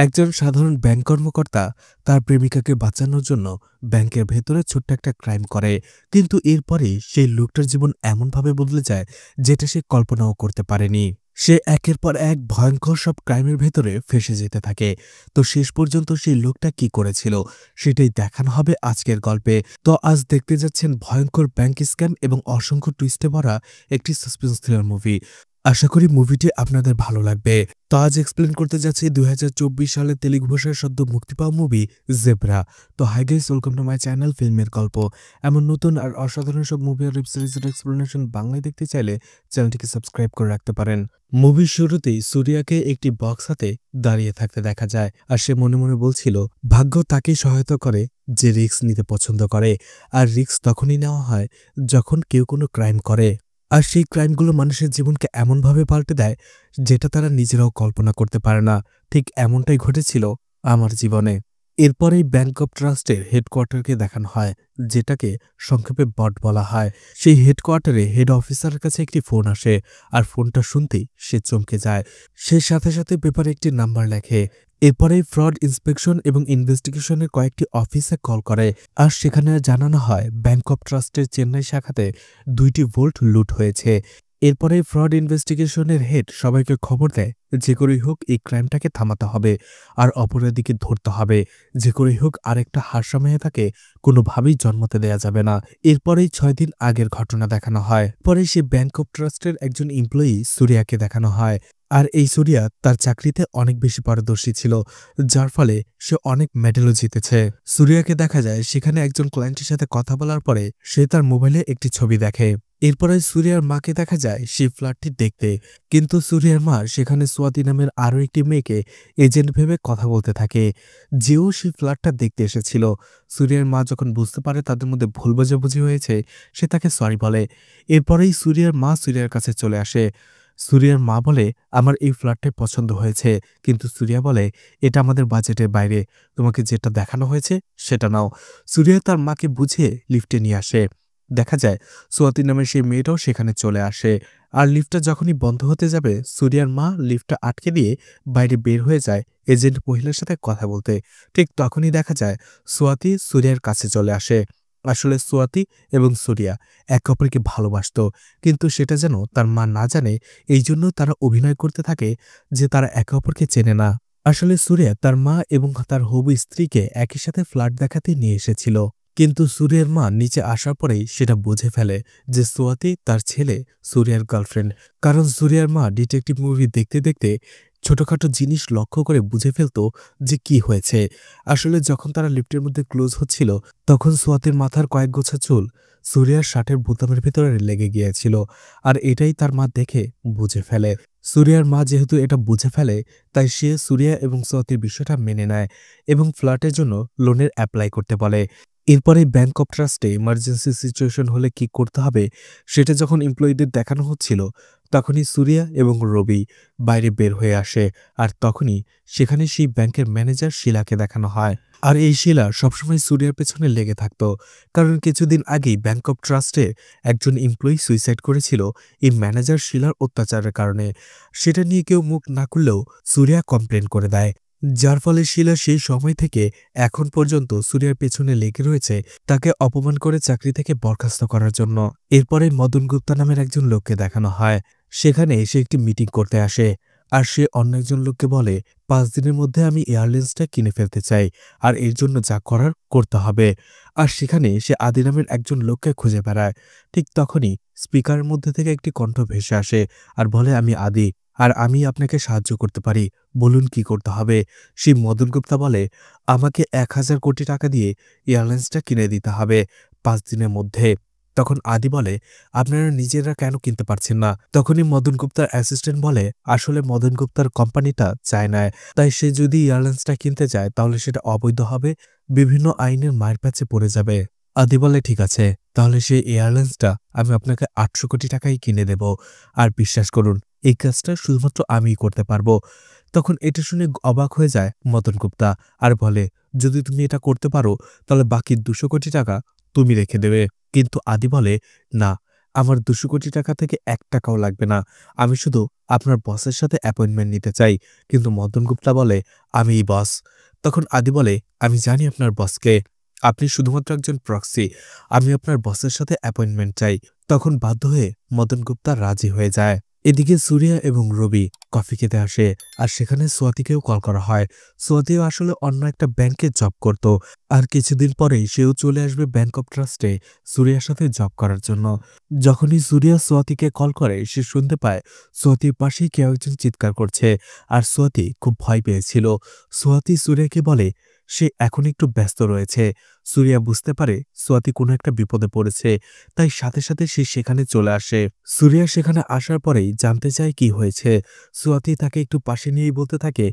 একজন সাধারণ ব্যাংক কর্মকর্তা তার প্রেমিকাকে বাঁচানোর জন্য ব্যাংকের ভেতরে ছোট্ট একটা ক্রাইম করে, কিন্তু এরপরে সেই লোকটার জীবন এমনভাবে বদলে যায় যেটা সে কল্পনাও করতে পারেনি। সে একের পর এক ভয়ঙ্কর সব ক্রাইমের ভেতরে ফেসে যেতে থাকে। তো শেষ পর্যন্ত সেই লোকটা কি করেছিল সেটাই দেখানো হবে আজকের গল্পে। তো আজ দেখতে যাচ্ছেন ভয়ঙ্কর ব্যাংক স্ক্যাম এবং অসংখ্য টুইস্টে ভরা একটি সাসপেন্স থ্রিলার মুভি। আশা করি মুভিটি আপনাদের ভালো লাগবে। তো আজ এক্সপ্লেন করতে যাচ্ছি 2024 সালে তেলুগু ভাষায় সদ্য মুক্তি পাওয়া মুভি জেব্রা। তো hi guys, welcome to my channel ফিল্মের গল্প। এমন নতুন আর অসাধারণ সব মুভি আর ওয়েব সিরিজের এক্সপ্লেনেশন বাংলায় দেখতে চাইলে চ্যানেলটিকে সাবস্ক্রাইব করে রাখতে পারেন। মুভির শুরুতেই সূর্যাকে একটি বক্স হাতে দাঁড়িয়ে থাকতে দেখা যায়, আর সে মনে মনে বলছিল ভাগ্য তাকেই সহায়তা করে যে রিস্ক নিতে পছন্দ করে। আর রিস্ক তখনই নেওয়া হয় যখন কেউ কোনো ক্রাইম করে, আর সেই ক্রাইমগুলো মানুষের জীবনকে এমনভাবে পাল্টে দেয় যেটা তারা নিজেরাও কল্পনা করতে পারে না। ঠিক এমনটাই ঘটেছিল আমার জীবনে। এরপরেই ব্যাংক অব ট্রাস্টের হেডকোয়ার্টারকে দেখানো হয়, যেটাকে সংক্ষেপে বট বলা হয়। সেই হেডকোয়ার্টারে হেড অফিসারের কাছে একটি ফোন আসে, আর ফোনটা শুনতেই সে চমকে যায়। সে সাথে সাথে পেপারে একটি নাম্বার লেখে। এরপরেই ফ্রড ইন্সপেকশন এবং ইনভেস্টিগেশনের কয়েকটি অফিসে কল করে, আর সেখানে জানানো হয় ব্যাংক অব ট্রাস্টের চেন্নাই শাখাতে 2টি ভোল্ট লুট হয়েছে। এরপরে ফ্রড ইনভেস্টিগেশনের হেড সবাইকে খবর দেয় যে করেই হোক এই ক্রাইমটাকে থামাতে হবে, আর অপরাধীকে ধরতে হবে। যে করেই হোক আরেকটা হাস্যময় তাকে কোনোভাবেই জন্মতে দেয়া যাবে না। এরপরেই 6 দিন আগের ঘটনা দেখানো হয়। পরে সে ব্যাংক অব ট্রাস্টের একজন এমপ্লয়ি সূর্যাকে দেখানো হয়। আর এই সূর্যা তার চাকরিতে অনেক বেশি পারদর্শী ছিল, যার ফলে সে অনেক মেডেলও জিতেছে। সূর্যাকে দেখা যায় সেখানে একজন ক্লায়েন্টের সাথে কথা বলার পরে সে তার মোবাইলে একটি ছবি দেখে। এরপরে সূর্যার মাকে দেখা যায় সেই ফ্ল্যাটটি দেখতে, কিন্তু সূর্যার মা সেখানে সোয়াতি নামের আরও একটি মেয়েকে এজেন্ট ভেবে কথা বলতে থাকে, যেও সেই ফ্ল্যাটটা দেখতে এসেছিল। সূর্যার মা যখন বুঝতে পারে তাদের মধ্যে ভুল বোঝাবুঝি হয়েছে, সে তাকে সরি বলে। এরপরেই সূর্যার মা সূর্যার কাছে চলে আসে। সূর্যার মা বলে, আমার এই ফ্ল্যাটটাই পছন্দ হয়েছে, কিন্তু সূর্যা বলে এটা আমাদের বাজেটের বাইরে, তোমাকে যেটা দেখানো হয়েছে সেটা নাও। সূর্যা তার মাকে বুঝিয়ে লিফটে নিয়ে আসে। দেখা যায় সোয়াতি নামের সেই মেয়েটাও সেখানে চলে আসে। আর লিফটটা যখনই বন্ধ হতে যাবে, সূর্যার মা লিফটটা আটকে দিয়ে বাইরে বের হয়ে যায় এজেন্ট মহিলার সাথে কথা বলতে। ঠিক তখনই দেখা যায় সোয়াতি সূর্যার কাছে চলে আসে। আসলে সোয়াতি এবং সূর্যা একে অপরকে ভালোবাসতো, কিন্তু সেটা যেন তার মা না জানে, এই জন্য তারা অভিনয় করতে থাকে যে তারা একে অপরকে চেনে না। আসলে সূর্যা তার মা এবং তার হবু স্ত্রীকে একই সাথে ফ্ল্যাট দেখাতে নিয়ে এসেছিল, কিন্তু সূর্যের মা নিচে আসার পরেই সেটা বুঝে ফেলে যে সোয়াতি তার ছেলে সূর্যার গার্লফ্রেন্ড। কারণ সূর্যার মা ডিটেকটিভ মুভি দেখতে দেখতে ছোটখাটো জিনিস লক্ষ্য করে বুঝে ফেলত যে কি হয়েছে। আসলে যখন তারা লিফটের মধ্যে ক্লোজ হচ্ছিল, তখন সোয়াতির মাথার কয়েক গোছা চুল সূর্যার শার্টের বোতামের ভেতরে লেগে গিয়েছিল, আর এটাই তার মা দেখে বুঝে ফেলে। সূর্যার মা যেহেতু এটা বুঝে ফেলে, তাই সে সূর্যা এবং সোয়াতির বিষয়টা মেনে নেয় এবং ফ্ল্যাটের জন্য লোনের অ্যাপ্লাই করতে বলে। এরপরে ব্যাংক অব ট্রাস্টে ইমার্জেন্সি সিচুয়েশন হলে কি করতে হবে সেটা যখন এমপ্লয়ীদের দেখানো হচ্ছিল, তখনই সূর্যা এবং রবি বাইরে বের হয়ে আসে। আর তখনই সেখানে সেই ব্যাংকের ম্যানেজার শিলাকে দেখানো হয়। আর এই শিলা সবসময় সূর্যার পেছনে লেগে থাকত, কারণ কিছুদিন আগেই ব্যাংক অব ট্রাস্টে একজন এমপ্লয়ি সুইসাইড করেছিল এই ম্যানেজার শিলার অত্যাচারের কারণে। সেটা নিয়ে কেউ মুখ না করলেও সূর্যা কমপ্লেন করে দেয়, যার ফলে শিলা সেই সময় থেকে এখন পর্যন্ত সূর্যার পেছনে লেগে রয়েছে তাকে অপমান করে চাকরি থেকে বরখাস্ত করার জন্য। এরপরে মদন গুপ্তা নামের একজন লোককে দেখানো হয়। সেখানে সে একটি মিটিং করতে আসে, আর সে অন্য একজন লোককে বলে 5 দিনের মধ্যে আমি এয়ারলাইন্সটা কিনে ফেলতে চাই, আর এর জন্য যা করার করতে হবে। আর সেখানে সে আদি নামের একজন লোককে খুঁজে বেড়ায়। ঠিক তখনই স্পিকারের মধ্যে থেকে একটি কণ্ঠ ভেসে আসে আর বলে, আমি আদি, আর আমি আপনাকে সাহায্য করতে পারি, বলুন কি করতে হবে। সেই মদন গুপ্তা বলে, আমাকে 1000 কোটি টাকা দিয়ে এয়ারলাইন্সটা কিনে দিতে হবে 5 দিনের মধ্যে। তখন আদি বলে, আপনারা নিজেরা কেন কিনতে পারছেন না? তখনই মদন গুপ্তার অ্যাসিস্ট্যান্ট বলে, আসলে মদন গুপ্তার কোম্পানিটা চায় না, তাই সে যদি এয়ারলাইন্সটা কিনতে চায় তাহলে সেটা অবৈধ হবে, বিভিন্ন আইনের মায়ের প্যাচে পড়ে যাবে। আদি বলে, ঠিক আছে, তাহলে সেই এয়ারলাইন্সটা আমি আপনাকে 800 কোটি টাকায় কিনে দেব, আর বিশ্বাস করুন এই কাজটা শুধুমাত্র আমিই করতে পারবো। তখন এটা শুনে অবাক হয়ে যায় মদন গুপ্তা, আর বলে, যদি তুমি এটা করতে পারো তাহলে বাকি 200 কোটি টাকা তুমি রেখে দেবে। কিন্তু আদি বলে, না, আমার 200 কোটি টাকা থেকে 1 টাকাও লাগবে না। আমি শুধু আপনার বসের সাথে অ্যাপয়েন্টমেন্ট নিতে চাই। কিন্তু মদন গুপ্তা বলে, আমিই বস। তখন আদি বলে, আমি জানি আপনার বসকে। আপনি শুধুমাত্র একজন প্রক্সি। আমি আপনার বসের সাথে অ্যাপয়েন্টমেন্ট চাই। তখন বাধ্য হয়ে মদন গুপ্তা রাজি হয়ে যায়। এদিকে সুরিয়া এবং রবি কফি খেতে আসে, আর সেখানে সোয়াতিকেও কল করা হয়। সোয়াতিও আসলে অন্য একটা ব্যাংকে জব করত, আর কিছুদিন পরেই সেও চলে আসবে ব্যাংক অব ট্রাস্টে সুরিয়ার সাথে জব করার জন্য। যখনই সুরিয়া সোয়াতিকে কল করে, সে শুনতে পায় সোয়াতির পাশেই কেউ একজন চিৎকার করছে, আর সোয়াতি খুব ভয় পেয়েছিল। সোয়াতি সুরিয়াকে বলে সে এখন একটু ব্যস্ত রয়েছে। সুরিয়া বুঝতে পারে সোয়াতি কোনো একটা বিপদে পড়েছে, তাই সাথে সাথে সে সেখানে চলে আসে। সুরিয়া সেখানে আসার পরেই জানতে চায় কি হয়েছে। সোয়াতি তাকে একটু পাশে নিয়েই বলতে থাকে,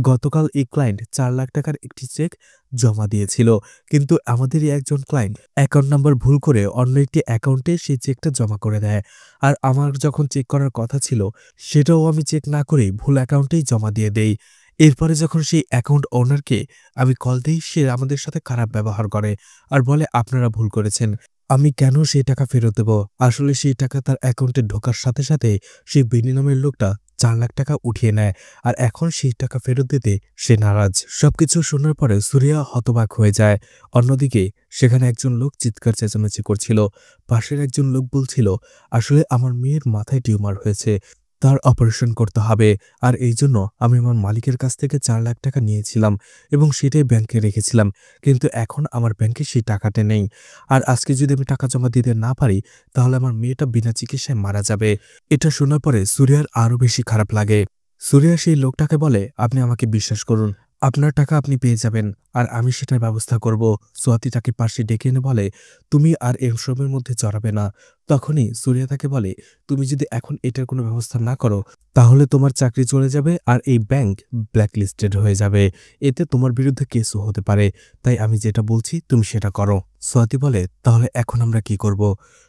গতকাল এই ক্লায়েন্ট 4 লাখ টাকার একটি চেক জমা দিয়েছিল, কিন্তু আমাদেরই একজন ক্লায়েন্ট অ্যাকাউন্ট নাম্বার ভুল করে অন্য একটি অ্যাকাউন্টে সেই চেকটা জমা করে দেয়। আর আমার যখন চেক করার কথা ছিল, সেটাও আমি চেক না করেই ভুল অ্যাকাউন্টেই জমা দিয়ে দেই। এরপরে যখন সেই অ্যাকাউন্ট ওনারকে আমি কল দিই, সে আমাদের সাথে খারাপ ব্যবহার করে আর বলে আপনারা ভুল করেছেন। আমি কেন সেই টাকা ফেরত দেব? আসলে সেই টাকা তার অ্যাকাউন্টে ঢোকার সাথে সাথে সেই বেনি নামের লোকটা 4 লাখ টাকা উঠিয়ে নেয়, আর এখন সেই টাকা ফেরত দিতে সে নারাজ। সবকিছু শোনার পরে সুরিয়া হতবাক হয়ে যায়। অন্যদিকে সেখানে একজন লোক চিৎকার চেঁচামেচি করছিল। পাশের একজন লোক বলছিল, আসলে আমার মেয়ের মাথায় টিউমার হয়েছে, তার অপারেশন করতে হবে, আর এই জন্য আমি আমার মালিকের কাছ থেকে 4 লাখ টাকা নিয়েছিলাম এবং সেটাই ব্যাংকে রেখেছিলাম, কিন্তু এখন আমার ব্যাংকে সেই টাকাটা নেই। আর আজকে যদি আমি টাকা জমা দিতে না পারি, তাহলে আমার মেয়েটা বিনা চিকিৎসায় মারা যাবে। এটা শোনার পরে সুরিয়ার আরো বেশি খারাপ লাগে। সুরিয়া সেই লোকটাকে বলে, আপনি আমাকে বিশ্বাস করুন, আপনার টাকা আপনি পেয়ে যাবেন, আর আমি সেটার ব্যবস্থা করব। সোয়াতি তাকে পাশে ডেকে এনে বলে, তুমি আর এসবের মধ্যে জড়াবে না। তখনই সুরিয়া তাকে বলে, তুমি যদি এখন এটার কোনো ব্যবস্থা না করো, তাহলে তোমার চাকরি চলে যাবে আর এই ব্যাংক ব্ল্যাকলিস্টেড হয়ে যাবে। এতে তোমার বিরুদ্ধে কেসও হতে পারে। তাই আমি যেটা বলছি তুমি সেটা করো। সোয়াতি বলে, তাহলে এখন আমরা কি করব?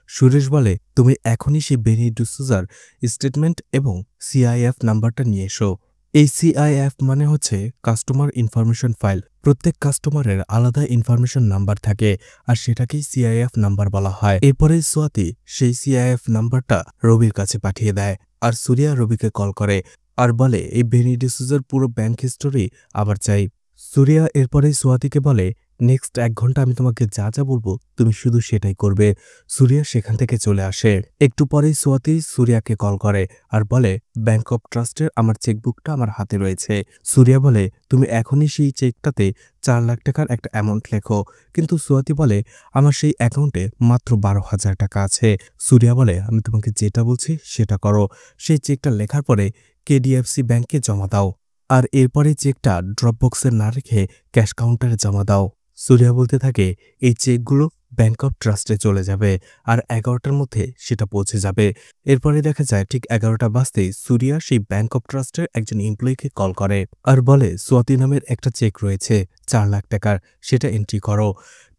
সুরেশ বলে, তুমি এখনই সেই বেনি ডিসুজার স্টেটমেন্ট এবং সিআইএফ নাম্বারটা নিয়ে এসো। এই সিআইএফ মানে হচ্ছে কাস্টমার ইনফরমেশন ফাইল। প্রত্যেক কাস্টমারের আলাদা ইনফরমেশন নাম্বার থাকে, আর সেটাকেই সিআইএফ নাম্বার বলা হয়। এরপরে সোয়াতি সেই সিআইএফ নাম্বারটা রবির কাছে পাঠিয়ে দেয়, আর সুরিয়া রবিকে কল করে আর বলে, এই বেনি ডিসুজার পুরো ব্যাংক হিস্টোরি আবার চাই। সুরিয়া এরপরে সোয়াতিকে বলে, নেক্সট 1 ঘন্টা আমি তোমাকে যা যা বলবো তুমি শুধু সেটাই করবে। সুরিয়া সেখান থেকে চলে আসে। একটু পরেই সোয়াতি সুরিয়াকে কল করে আর বলে, ব্যাংক অব ট্রাস্টের আমার চেকবুকটা আমার হাতে রয়েছে। সুরিয়া বলে, তুমি এখনই সেই চেকটাতে 4 লাখ টাকার একটা অ্যামাউন্ট লেখো। কিন্তু সোয়াতি বলে, আমার সেই অ্যাকাউন্টে মাত্র 12,000 টাকা আছে। সুরিয়া বলে, আমি তোমাকে যেটা বলছি সেটা করো। সেই চেকটা লেখার পরে কেডিএফসি ব্যাংকে জমা দাও, আর এরপরে চেকটা ড্রপবক্সে না রেখে ক্যাশ কাউন্টারে জমা দাও। সুরিয়া বলতে থাকে, এই চেকগুলো ব্যাংক অব ট্রাস্টে চলে যাবে, আর 11টার মধ্যে সেটা পৌঁছে যাবে। এরপরে দেখা যায় ঠিক 11টা বাজতেই সুরিয়া সেই ব্যাংক অব ট্রাস্টের একজন এমপ্লয়িকে কল করে আর বলে, সোয়াতি নামের একটা চেক রয়েছে 4 লাখ টাকার, সেটা এন্ট্রি করো।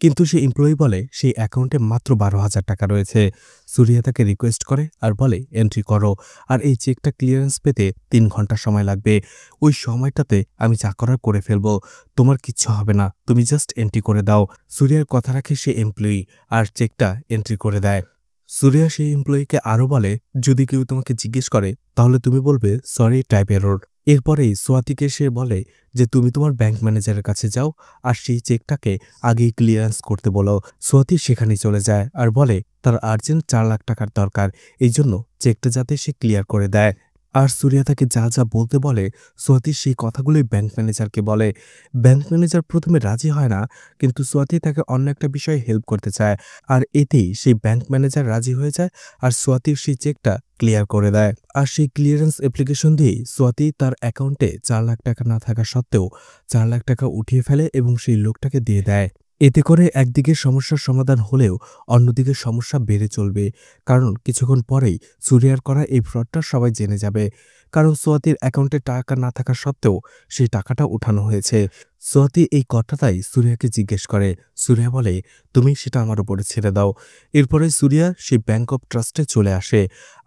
কিন্তু সেই এমপ্লয়ি বলে সেই অ্যাকাউন্টে মাত্র 12,000 টাকা রয়েছে। সুরিয়া তাকে রিকোয়েস্ট করে আর বলে, এন্ট্রি করো, আর এই চেকটা ক্লিয়ারেন্স পেতে 3 ঘন্টা সময় লাগবে। ওই সময়টাতে আমি যা করার করে ফেলবো, তোমার কিচ্ছু হবে না, তুমি জাস্ট এন্ট্রি করে দাও। সুরিয়ার কথা রাখে সে এমপ্লয়ি আর চেকটা এন্ট্রি করে দেয়। সুরিয়া সেই এমপ্লয়িকে আরও বলে, যদি কেউ তোমাকে জিজ্ঞেস করে তাহলে তুমি বলবে সরি, টাইপ এরর। এরপরেই সোয়াতিকে সে বলে যে তুমি তোমার ব্যাংক ম্যানেজারের কাছে যাও আর সেই চেকটাকে আগেই ক্লিয়ারেন্স করতে বলো। সোয়াতি সেখানেই চলে যায় আর বলে তার আর্জেন্ট 4 লাখ টাকার দরকার, এই জন্য চেকটা যাতে সে ক্লিয়ার করে দেয়। আর সুরিয়া তাকে যা যা বলতে বলে সোয়াতি সেই কথাগুলোই ব্যাংক ম্যানেজারকে বলে। ব্যাংক ম্যানেজার প্রথমে রাজি হয় না, কিন্তু সোয়াতি তাকে অন্য একটা বিষয়ে হেল্প করতে চায়, আর এতেই সেই ব্যাংক ম্যানেজার রাজি হয়ে যায় আর সোয়াতির সেই চেকটা ক্লিয়ার করে দেয়। আর সেই ক্লিয়ারেন্স অ্যাপ্লিকেশন দিয়েই সোয়াতি তার অ্যাকাউন্টে 4 লাখ টাকা না থাকা সত্ত্বেও 4 লাখ টাকা উঠিয়ে ফেলে এবং সেই লোকটাকে দিয়ে দেয়। এতে করে একদিকে সমস্যার সমাধান হলেও অন্যদিকে সমস্যা বেড়ে চলবে, কারণ কিছুক্ষণ পরেই সুরিয়ার করা এই ফ্রডটা সবাই জেনে যাবে, কারণ সোয়াতির অ্যাকাউন্টে টাকা না থাকা সত্ত্বেও সেই টাকাটা উঠানো হয়েছে। সোয়াতি এই কথাটাই সুরিয়াকে জিজ্ঞেস করে। সুরিয়া বলে, তুমি সেটা আমার উপরে ছেড়ে দাও। এরপরে সুরিয়া সেই ব্যাংক অব ট্রাস্টে চলে আসে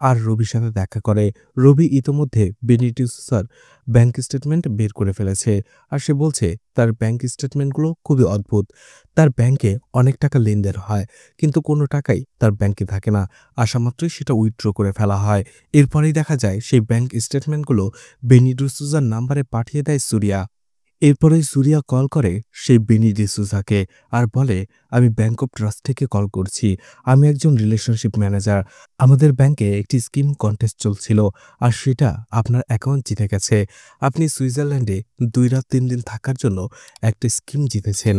আর রবির সাথে দেখা করে। রবি ইতোমধ্যে বেনিডিউসার ব্যাংক স্টেটমেন্ট বের করে ফেলেছে আর সে বলছে তার ব্যাংক স্টেটমেন্টগুলো খুবই অদ্ভুত। তার ব্যাংকে অনেক টাকা লেনদেন হয় কিন্তু কোনো টাকাই তার ব্যাংকে থাকে না, আসামাত্রই সেটা উইথড্র করে ফেলা হয়। এরপরেই দেখা যায় সেই ব্যাংক স্টেটমেন্টগুলো বেনিডিউসার নাম্বারে পাঠিয়ে দেয় সুরিয়া। এরপরেই সুরিয়া কল করে সেই বেনি ডিসুজাকে আর বলে, আমি ব্যাংক অব ট্রাস্ট থেকে কল করছি। আমি একজন রিলেশনশিপ ম্যানেজার। আমাদের ব্যাংকে একটি স্কিম কন্টেস্ট চলছিল আর সেটা আপনার অ্যাকাউন্ট জিতে গেছে। আপনি সুইজারল্যান্ডে 2 রাত 3 দিন থাকার জন্য একটা স্কিম জিতেছেন।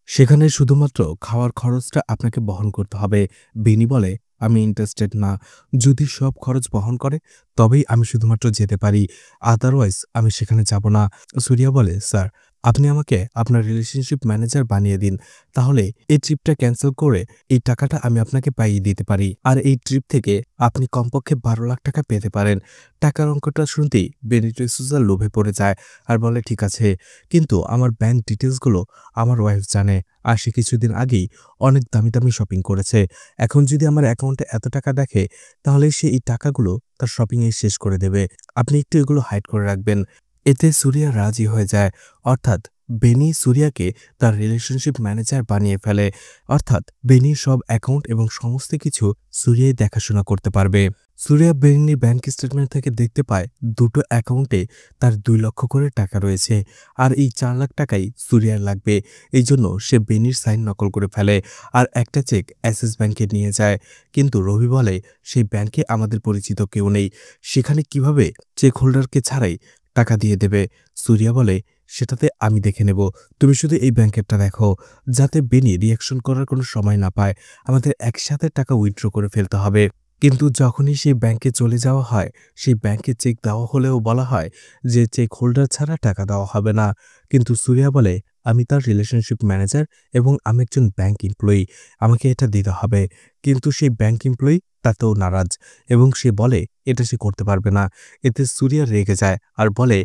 সেখানে শুধুমাত্র খাওয়ার খরচটা আপনাকে বহন করতে হবে। বেনি বলে, আমি ইন্টারেস্টেড না। যদি সব খরচ বহন করে তবেই আমি শুধুমাত্র যেতে পারি, আদারওয়াইজ আমি সেখানে যাব না। সুরিয়া বলে, স্যার আপনি আমাকে আপনার রিলেশনশিপ ম্যানেজার বানিয়ে দিন, তাহলে এই ট্রিপটা ক্যান্সেল করে এই টাকাটা আমি আপনাকে পাইয়ে দিতে পারি আর এই ট্রিপ থেকে আপনি কমপক্ষে 12 লাখ টাকা পেতে পারেন। টাকার অঙ্কটা শুনতেই বেনিটো সুজা লোভে পড়ে যায় আর বলে, ঠিক আছে, কিন্তু আমার ব্যাংক ডিটেলসগুলো আমার ওয়াইফ জানে আর সে কিছুদিন আগেই অনেক দামি দামি শপিং করেছে। এখন যদি আমার অ্যাকাউন্টে এত টাকা দেখে তাহলে সে এই টাকাগুলো তার শপিংয়ে শেষ করে দেবে। আপনি একটু এগুলো হাইড করে রাখবেন। এতে সুরিয়া রাজি হয়ে যায়। অর্থাৎ বেনি সুরিয়াকে তার রিলেশনশিপ ম্যানেজার বানিয়ে ফেলে। অর্থাৎ বেনির সব অ্যাকাউন্ট এবং সমস্ত কিছু সুরিয়াই দেখাশোনা করতে পারবে। সুরিয়া বেনির ব্যাংক স্টেটমেন্ট থেকে দেখতে পায় দুটো অ্যাকাউন্টে তার 2 লক্ষ করে টাকা রয়েছে আর এই 4 লাখ টাকাই সুরিয়ার লাগবে। এই জন্য সে বেনির সাইন নকল করে ফেলে আর একটা চেক অ্যাক্সিস ব্যাংকে নিয়ে যায়। কিন্তু রবি বলে, সেই ব্যাংকে আমাদের পরিচিত কেউ নেই, সেখানে কিভাবে চেক হোল্ডারকে ছাড়াই টাকা দিয়ে দেবে। সুরিয়া বলে, সেটাতে আমি দেখে নেব, তুমি শুধু এই ব্যাংকেরটা দেখো, যাতে বেনি রিয়াকশন করার কোনো সময় না পায়। আমাদের একসাথে টাকা উইথড্র করে ফেলতে হবে। কিন্তু যখনই সেই ব্যাংকে চলে যাওয়া হয়, সেই ব্যাংকে চেক দেওয়া হলেও বলা হয় যে চেক হোল্ডার ছাড়া টাকা দেওয়া হবে না। কিন্তু সুরিয়া বলে, আমি তার রিলেশনশিপ ম্যানেজার এবং আমি একজন ব্যাংক এমপ্লয়ি, আমাকে এটা দিতে হবে। কিন্তু সেই ব্যাংক এমপ্লয়ি তাতেও নারাজ এবং সে বলে এটা সে করতে পারবে না। এতে সুরিয়া রেগে যায় আর বলে,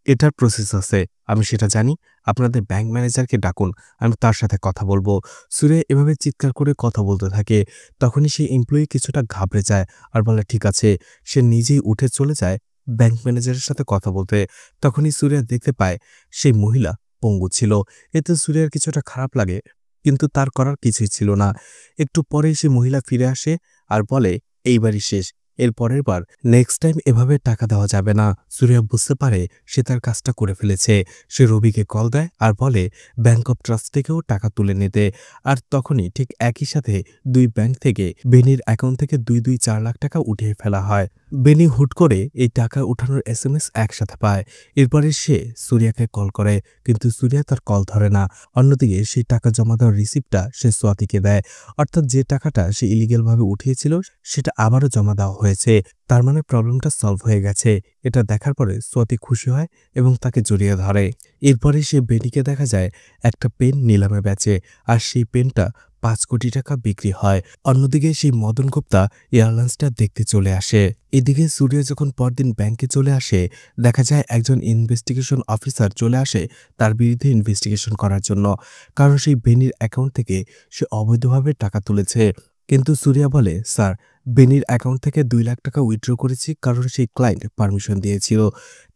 এটার প্রসেস আছে, আমি সেটা জানি, আপনাদের ব্যাংক ম্যানেজারকে ডাকুন, আমি তার সাথে কথা বলবো। সুরিয়া এভাবে চিৎকার করে কথা বলতে থাকে। তখনই সেই এমপ্লয়ি কিছুটা ঘাবড়ে যায় আর বলে, ঠিক আছে। সে নিজেই উঠে চলে যায় ব্যাংক ম্যানেজারের সাথে কথা বলতে। তখনই সুরিয়া দেখতে পায় সেই মহিলা পঙ্গু ছিল। এতে সুরিয়ার কিছুটা খারাপ লাগে কিন্তু তার করার কিছুই ছিল না। একটু পরেই সে মহিলা ফিরে আসে আর বলে, এইবারই শেষ, এর পরের বার নেক্সট টাইম এভাবে টাকা দেওয়া যাবে না। সুরিয়া বুঝতে পারে সে তার কাজটা করে ফেলেছে। সে রবিকে কল দেয় আর বলে ব্যাংক অব ট্রাস্ট থেকেও টাকা তুলে নিতে। আর তখনই ঠিক একই সাথে দুই ব্যাংক থেকে বেনির অ্যাকাউন্ট থেকে 4 লাখ টাকা উঠিয়ে ফেলা হয়। বেনি হুট করে এই টাকা উঠানোর এসএমএস একসাথে পায়। এরপরে সে সুরিয়াকে কল করে কিন্তু সুরিয়া তার কল ধরে না। অন্যদিকে সেই টাকা জমা দেওয়ার রিসিপ্টটা সে সোয়াতিকে দেয়। অর্থাৎ যে টাকাটা সে ইলিগ্যালভাবে উঠিয়েছিল সেটা আবারও জমা দেওয়া হয়েছে। তার মানে প্রবলেমটা সলভ হয়ে গেছে। এটা দেখার পরে সোয়াতি খুশি হয় এবং তাকে জড়িয়ে ধরে। এরপরে সে বেনিকে দেখা যায় একটা পেন নিলামে বেচে আর সেই পেনটা 5 কোটি টাকা বিক্রি হয়। অন্যদিকে সেই মদন গুপ্তা এয়ারলাইন্সটা দেখতে চলে আসে। এদিকে সূর্য যখন পরদিন ব্যাংকে চলে আসে, দেখা যায় একজন ইনভেস্টিগেশন অফিসার চলে আসে তার বিরুদ্ধে ইনভেস্টিগেশন করার জন্য, কারণ সেই বেনির অ্যাকাউন্ট থেকে সে অবৈধভাবে টাকা তুলেছে। কিন্তু সুরিয়া বলে, স্যার, বেনির অ্যাকাউন্ট থেকে 2 লাখ টাকা উইথড্র করেছি কারণ সেই ক্লায়েন্ট পারমিশন দিয়েছিল।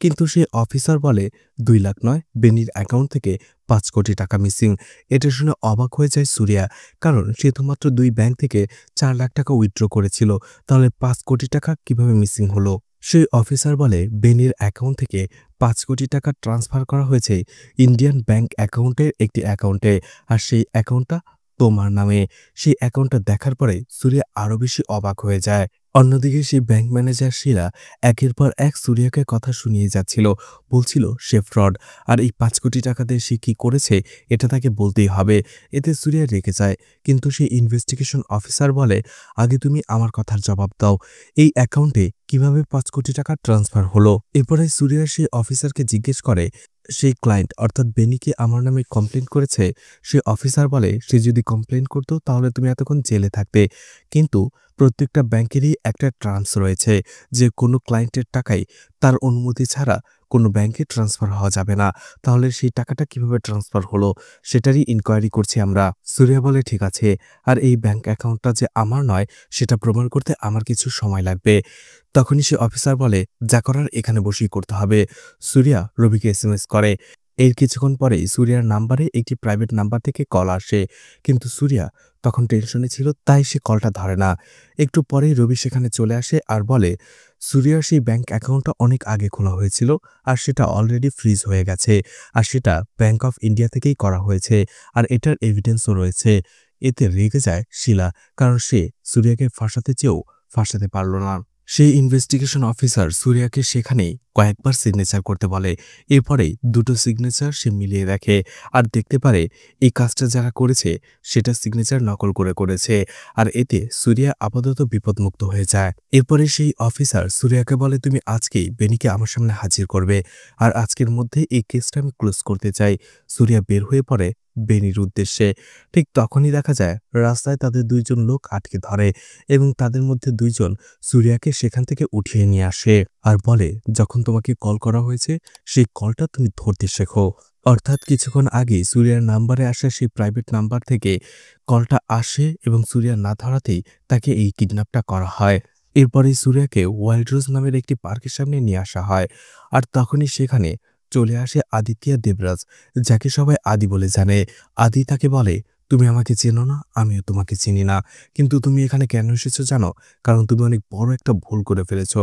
কিন্তু সেই অফিসার বলে 2 লাখ নয়, বেনির অ্যাকাউন্ট থেকে 5 কোটি টাকা মিসিং। এটা শুনে অবাক হয়ে যায় সুরিয়া, কারণ সে তো মাত্র 2 ব্যাংক থেকে 4 লাখ টাকা উইথড্র করেছিল, তাহলে 5 কোটি টাকা কিভাবে মিসিং হলো। সেই অফিসার বলে বেনির অ্যাকাউন্ট থেকে 5 কোটি টাকা ট্রান্সফার করা হয়েছে ইন্ডিয়ান ব্যাংক অ্যাকাউন্টের একটি অ্যাকাউন্টে, আর সেই অ্যাকাউন্টটা তোমার নামে। সেই অ্যাকাউন্টটা দেখার পরে সুরিয়া আরো বেশি অবাক হয়ে যায়। অন্যদিকে সেই ব্যাংক ম্যানেজার শিলা একের পর এক সুরিয়াকে কথা শুনিয়ে যাচ্ছিল, বলছিল সে ফ্রড আর এই 5 কোটি টাকা দিয়ে সে কি করেছে এটা তাকে বলতেই হবে। এতে সুরিয়া রেগে যায়, কিন্তু সেই ইনভেস্টিগেশন অফিসার বলে, আগে তুমি আমার কথার জবাব দাও, এই অ্যাকাউন্টে কিভাবে 5 কোটি টাকা ট্রান্সফার হলো। এরপরে সুরিয়া সেই অফিসারকে জিজ্ঞেস করে, সেই ক্লায়েন্ট অর্থাৎ বেনিকে আমার নামে কমপ্লেন করেছে। সে অফিসার বলে, সে যদি কমপ্লেন করতো তাহলে তুমি এতক্ষণ জেলে থাকতে, কিন্তু প্রত্যেকটা ব্যাংকেরই একটা টার্মস রয়েছে যে কোনো ক্লায়েন্টের টাকাই তার অনুমতি ছাড়া কোনো ব্যাংকে ট্রান্সফার হওয়া যাবে না। তাহলে সেই টাকাটা কিভাবে ট্রান্সফার হলো সেটারই ইনকোয়ারি করছি আমরা। সুরিয়া বলে, ঠিক আছে, আর এই ব্যাংক অ্যাকাউন্টটা যে আমার নয় সেটা প্রমাণ করতে আমার কিছু সময় লাগবে। তখনই সে অফিসার বলে, যা করার এখানে বসেই করতে হবে। সুরিয়া রবিকে এসএমএস করে। এর কিছুক্ষণ পরেই সুরিয়ার নাম্বারে একটি প্রাইভেট নাম্বার থেকে কল আসে, কিন্তু সুরিয়া তখন টেনশনে ছিল, তাই সে কলটা ধরে না। একটু পরেই রবি সেখানে চলে আসে আর বলে, সুরিয়ার সেই ব্যাংক অ্যাকাউন্টটা অনেক আগে খোলা হয়েছিল আর সেটা অলরেডি ফ্রিজ হয়ে গেছে, আর সেটা ব্যাংক অফ ইন্ডিয়া থেকেই করা হয়েছে, আর এটার এভিডেন্সও রয়েছে। এতে রেগে যায় শিলা, কারণ সে সুরিয়াকে ফাঁসাতে চেয়েও ফাঁসাতে পারল না। সেই ইনভেস্টিগেশন অফিসার সুরিয়াকে সেখানেই কয়েকবার সিগনেচার করতে বলে। এরপরেই দুটো সিগনেচার সে মিলিয়ে দেখে আর দেখতে পারে এই কাজটা যারা করেছে সেটা সিগনেচার নকল করে করেছে, আর এতে সুরিয়া আপাতত বিপদমুক্ত হয়ে যায়। এরপরে সেই অফিসার সুরিয়াকে বলে, তুমি আজকেই বেনিকে আমার সামনে হাজির করবে, আর আজকের মধ্যে এই কেসটা আমি ক্লোজ করতে চাই। সুরিয়া বের হয়ে পড়ে বেনির উদ্দেশ্যে। ঠিক তখনই দেখা যায় রাস্তায় তাদের দুইজন লোক আটকে ধরে এবং তাদের মধ্যে দুইজন সুরিয়াকে সেখান থেকে উঠিয়ে নিয়ে আসে আর বলে, যখন তোমাকে কল করা হয়েছে সেই কলটা তুমি ধরতে শেখো। অর্থাৎ কিছুক্ষণ আগে সুরিয়ার নাম্বারে আসা সেই প্রাইভেট নাম্বার থেকে কলটা আসে এবং সুরিয়া না ধরাতেই তাকে এই কিডন্যাপটা করা হয়। এরপরেই সুরিয়াকে ওয়াইল্ড রোজ নামের একটি পার্কের সামনে নিয়ে আসা হয়, আর তখনই সেখানে চলে আসে আদিত্য দেবরাজ, যাকে সবাই আদি বলে জানে। আদি তাকে বলে, তুমি আমাকে চেনো না, আমিও তোমাকে চিনি না, কিন্তু তুমি এখানে কেন এসেছো জানো? কারণ তুমি অনেক বড় একটা ভুল করে ফেলেছ।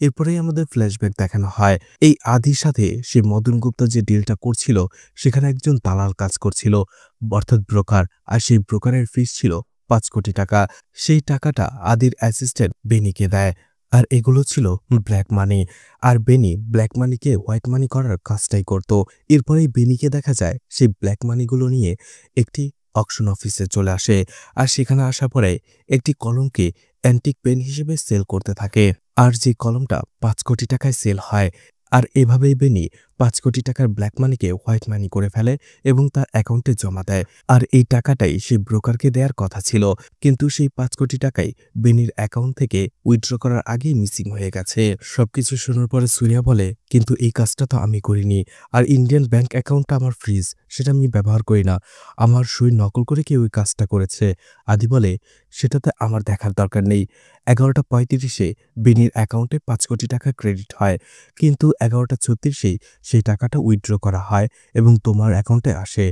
এরপরেই আমাদের ফ্ল্যাশব্যাক দেখানো হয় এই আদির সাথে সে মদন গুপ্তা যে ডিলটা করছিল সেখানে একজন দালাল কাজ করছিল, অর্থাৎ ব্রোকার, আর সেই ব্রোকারের ফিস ছিল 5 কোটি টাকা। সেই টাকাটা আদির অ্যাসিস্ট্যান্ট বেনিকে দেয়, আর এগুলো ছিল ব্ল্যাক মানি, আর বেনি ব্ল্যাক মানিকে হোয়াইট মানি করার কাজটাই করত। এরপরেই বেনিকে দেখা যায় সেই ব্ল্যাক মানিগুলো নিয়ে একটি অকশন অফিসে চলে আসে, আর সেখানে আসার পরে একটি কলমকে অ্যান্টিক পেন হিসেবে সেল করতে থাকে, আর যে কলমটা 5 কোটি টাকায় সেল হয়। আর এভাবেই বেনি 5 কোটি টাকার ব্ল্যাক মানিকে হোয়াইট মানি করে ফেলে এবং তার অ্যাকাউন্টে জমা দেয়। আর এই টাকাটাই সেই ব্রোকারকে দেওয়ার কথা ছিল, কিন্তু সেই 5 কোটি টাকাই বেনির অ্যাকাউন্ট থেকে উইথড্র করার আগেই মিসিং হয়ে গেছে। সবকিছু শোনার পরে সুরিয়া বলে, কিন্তু এই কাজটা তো আমি করিনি, আর ইন্ডিয়ান ব্যাংক অ্যাকাউন্টটা আমার ফ্রিজ, সেটা আমি ব্যবহার করি না, আমার সই নকল করে কেউ ওই কাজটা করেছে। আদি বলে, সেটাতে আমার দেখার দরকার নেই। 11:35-এ বেনির অ্যাকাউন্টে 5 কোটি টাকা ক্রেডিট হয়, কিন্তু 11:36-এই সেই টাকাটা উইথড্র করা হয় এবং তোমার অ্যাকাউন্টে আসে।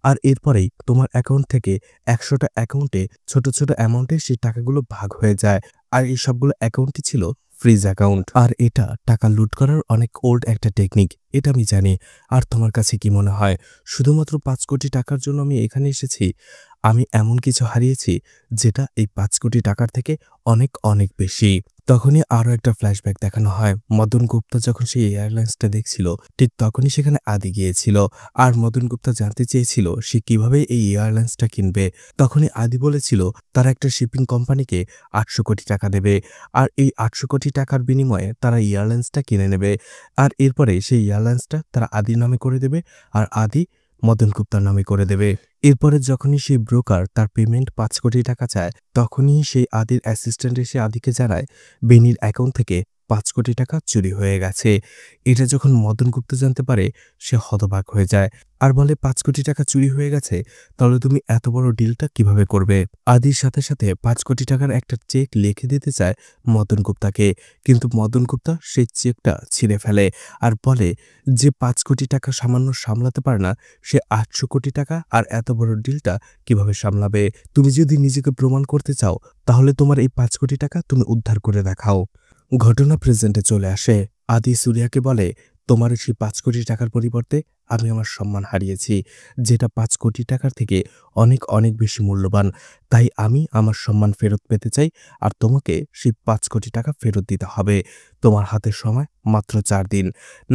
আর এরপরেই তোমার অ্যাকাউন্ট থেকে 100টা অ্যাকাউন্টে ছোট ছোট অ্যামাউন্টে সেই টাকাগুলো ভাগ হয়ে যায়, আর এই সবগুলো অ্যাকাউন্টই ছিল ফ্রিজ অ্যাকাউন্ট। আর এটা টাকা লুট করার অনেক ওল্ড একটা টেকনিক, এটা আমি জানি। আর তোমার কাছে কি মনে হয় শুধুমাত্র 5 কোটি টাকার জন্য আমি এখানে এসেছি? আমি এমন কিছু হারিয়েছি যেটা এই 5 কোটি টাকার থেকে অনেক অনেক বেশি। তখনই আরও একটা ফ্ল্যাশব্যাক দেখানো হয়। মদন গুপ্তা যখন সেই এয়ারলাইন্সটা দেখছিল ঠিক তখনই সেখানে আদি গিয়েছিল, আর মদন গুপ্তা জানতে চেয়েছিল সে কিভাবে এই এয়ারলাইন্সটা কিনবে। তখনই আদি বলেছিল তারা একটা শিপিং কোম্পানিকে 800 কোটি টাকা দেবে, আর এই 800 কোটি টাকার বিনিময়ে তারা এয়ারলাইন্সটা কিনে নেবে, আর এরপরে সেই এয়ারলাইন্সটা তারা আদির নামে করে দেবে, আর আদি মদন গুপ্তার নামে করে দেবে। এরপরে যখনই সেই ব্রোকার তার পেমেন্ট 5 কোটি টাকা চায়, তখনই সেই আদির অ্যাসিস্ট্যান্ট এসে আদিকে জানায় বেনির অ্যাকাউন্ট থেকে 5 কোটি টাকা চুরি হয়ে গেছে। এটা যখন মদন গুপ্ত জানতে পারে সে হতবাক হয়ে যায় আর বলে, 5 কোটি টাকা চুরি হয়ে গেছে, তাহলে তুমি এত বড় ডিলটা কিভাবে করবে? আদির সাথে সাথে 5 কোটি টাকার একটা চেক লিখে দিতে চায় মদন গুপ্তাকে, কিন্তু মদন গুপ্তা সেই চেকটা ছিঁড়ে ফেলে আর বলে যে 5 কোটি টাকা সামান্য সামলাতে পারে না, সে 800 কোটি টাকা আর এত বড় ডিলটা কিভাবে সামলাবে? তুমি যদি নিজেকে প্রমাণ করতে চাও তাহলে তোমার এই 5 কোটি টাকা তুমি উদ্ধার করে দেখাও। ঘটনা প্রেজেন্টে চলে আসে। আদি সুরিয়াকে বলে, তোমার সেই 5 কোটি টাকার পরিবর্তে আমি আমার সম্মান হারিয়েছি, যেটা 5 কোটি টাকার থেকে অনেক অনেক বেশি মূল্যবান। তাই আমি আমার সম্মান ফেরত পেতে চাই, আর তোমাকে সেই 5 কোটি টাকা ফেরত দিতে হবে। তোমার হাতে সময় মাত্র 4 দিন।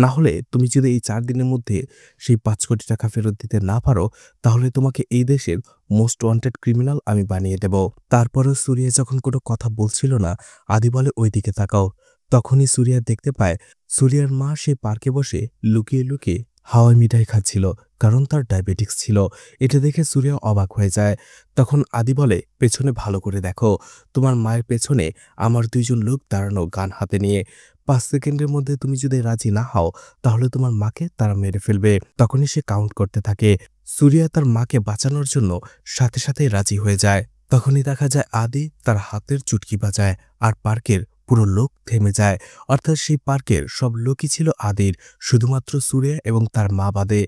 না হলে তুমি যদি এই 4 দিনের মধ্যে সেই 5 কোটি টাকা ফেরত দিতে না পারো, তাহলে তোমাকে এই দেশের মোস্ট ওয়ান্টেড ক্রিমিনাল আমি বানিয়ে দেব। তারপরেও সুরিয়া যখন কোনো কথা বলছিল না, আদি বলে, ওইদিকে তাকাও। তখনই সুরিয়া দেখতে পায় সুরিয়ার মা সেই পার্কে বসে লুকিয়ে লুকিয়ে হাওয়াই মিঠাই খাচ্ছিল, কারণ তার ডায়াবেটিক্স ছিল। এটা দেখে সুরিয়া অবাক হয়ে যায়। তখন আদি বলে, পেছনে ভালো করে দেখো, তোমার মায়ের পেছনে আমার ২ জন লোক দাঁড়ানো গান হাতে নিয়ে। ৫ সেকেন্ডের মধ্যে তুমি যদি রাজি না হও তাহলে তোমার মাকে তারা মেরে ফেলবে। তখনই সে কাউন্ট করতে থাকে। সুরিয়া তার মাকে বাঁচানোর জন্য সাথে সাথেই রাজি হয়ে যায়। তখনই দেখা যায় আদি তার হাতের চুটকি বাজায় আর পার্কের পুরো লোক থেমে যায়। অর্থাৎ সেই পার্কের সব লোকই ছিল আদির, শুধুমাত্র সুরিয়া এবং তার মা বাদে।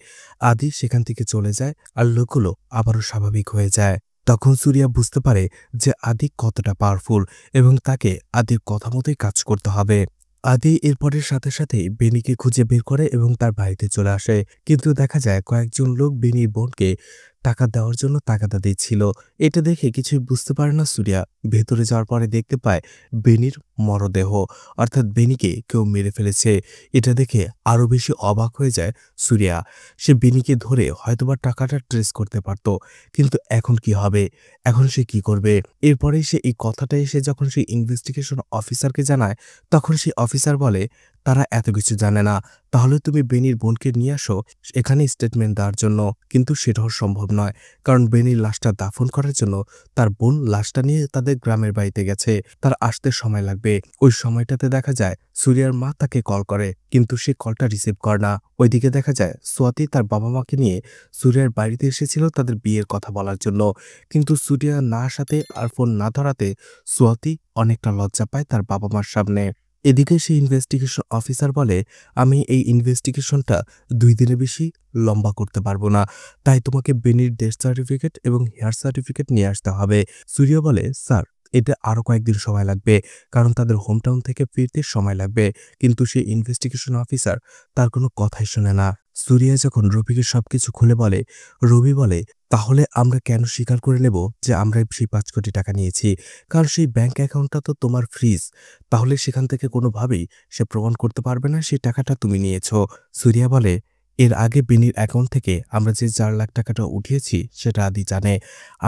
আদি সেখান থেকে চলে যায় আর লোকগুলো আবারও স্বাভাবিক হয়ে যায়। তখন সুরিয়া বুঝতে পারে যে আদি কতটা পাওয়ারফুল এবং তাকে আদির কথা মতোই কাজ করতে হবে। আদি এরপরের সাথে সাথেই বেনিকে খুঁজে বের করে এবং তার বাড়িতে চলে আসে। কিন্তু দেখা যায় কয়েকজন লোক বেনির বোনকে টাকা দেওয়ার জন্য তাগাদা দিচ্ছিল। এটা দেখে কিছুই বুঝতে পারে না সুরিয়া। ভেতরে যাওয়ার পরে দেখতে পায় বেনির মরদেহ, অর্থাৎ বেনিকে কেউ মেরে ফেলেছে। এটা দেখে আরো বেশি অবাক হয়ে যায় সুরিয়া। সে বেনিকে ধরে হয়তোবা টাকাটা ট্রেস করতে পারত, কিন্তু এখন কি হবে, এখন সে কি করবে? এরপরে সে এই কথাটা এসে যখন সেই ইনভেস্টিগেশন অফিসারকে জানায়, তখন সেই অফিসার বলে, তারা এত কিছু জানে না, তাহলে তুমি বেনির বোনকে নিয়ে আসো এখানে স্টেটমেন্ট দেওয়ার জন্য। কিন্তু সেটাও সম্ভব নয়, কারণ বেনির লাশটা দাফন করার জন্য তার বোন লাশটা নিয়ে তাদের গ্রামের বাড়িতে গেছে, তার আসতে সময় লাগবে। ওই সময়টাতে দেখা যায় সুরিয়ার মা তাকে কল করে, কিন্তু সে কলটা রিসিভ করে না। ওইদিকে দেখা যায় সোয়াতি তার বাবা মাকে নিয়ে সুরিয়ার বাড়িতে এসেছিল তাদের বিয়ের কথা বলার জন্য, কিন্তু সুরিয়া না আসাতে আর ফোন না ধরাতে সোয়াতি অনেকটা লজ্জা পায় তার বাবা মার সামনে। এদিকে সেই ইনভেস্টিগেশন অফিসার বলে, আমি এই ইনভেস্টিগেশনটা ২ দিনের বেশি লম্বা করতে পারবো না, তাই তোমাকে বেনির ডেথ সার্টিফিকেট এবং হেয়ার সার্টিফিকেট নিয়ে আসতে হবে। সুরিয়া বলে, স্যার, এটা আরো কয়েকদিন সময় লাগবে, কারণ তাদের হোমটাউন থেকে ফিরতে সময় লাগবে। কিন্তু সেই ইনভেস্টিগেশন অফিসার তার কোনো কথাই শোনে না। সুরিয়া যখন রবিকে সবকিছু খুলে বলে, রবি বলে, তাহলে আমরা কেন স্বীকার করে নেব যে আমরা সেই ৫ কোটি টাকা নিয়েছি? কারণ সেই ব্যাংক অ্যাকাউন্টটা তো তোমার ফ্রিজ, তাহলে সেখান থেকে কোনোভাবেই সে প্রমাণ করতে পারবে না সেই টাকাটা তুমি নিয়েছ। সুরিয়া বলে, এর আগে বেনির অ্যাকাউন্ট থেকে আমরা যে ৪ লাখ টাকাটা উঠিয়েছি সেটা আদি জানে।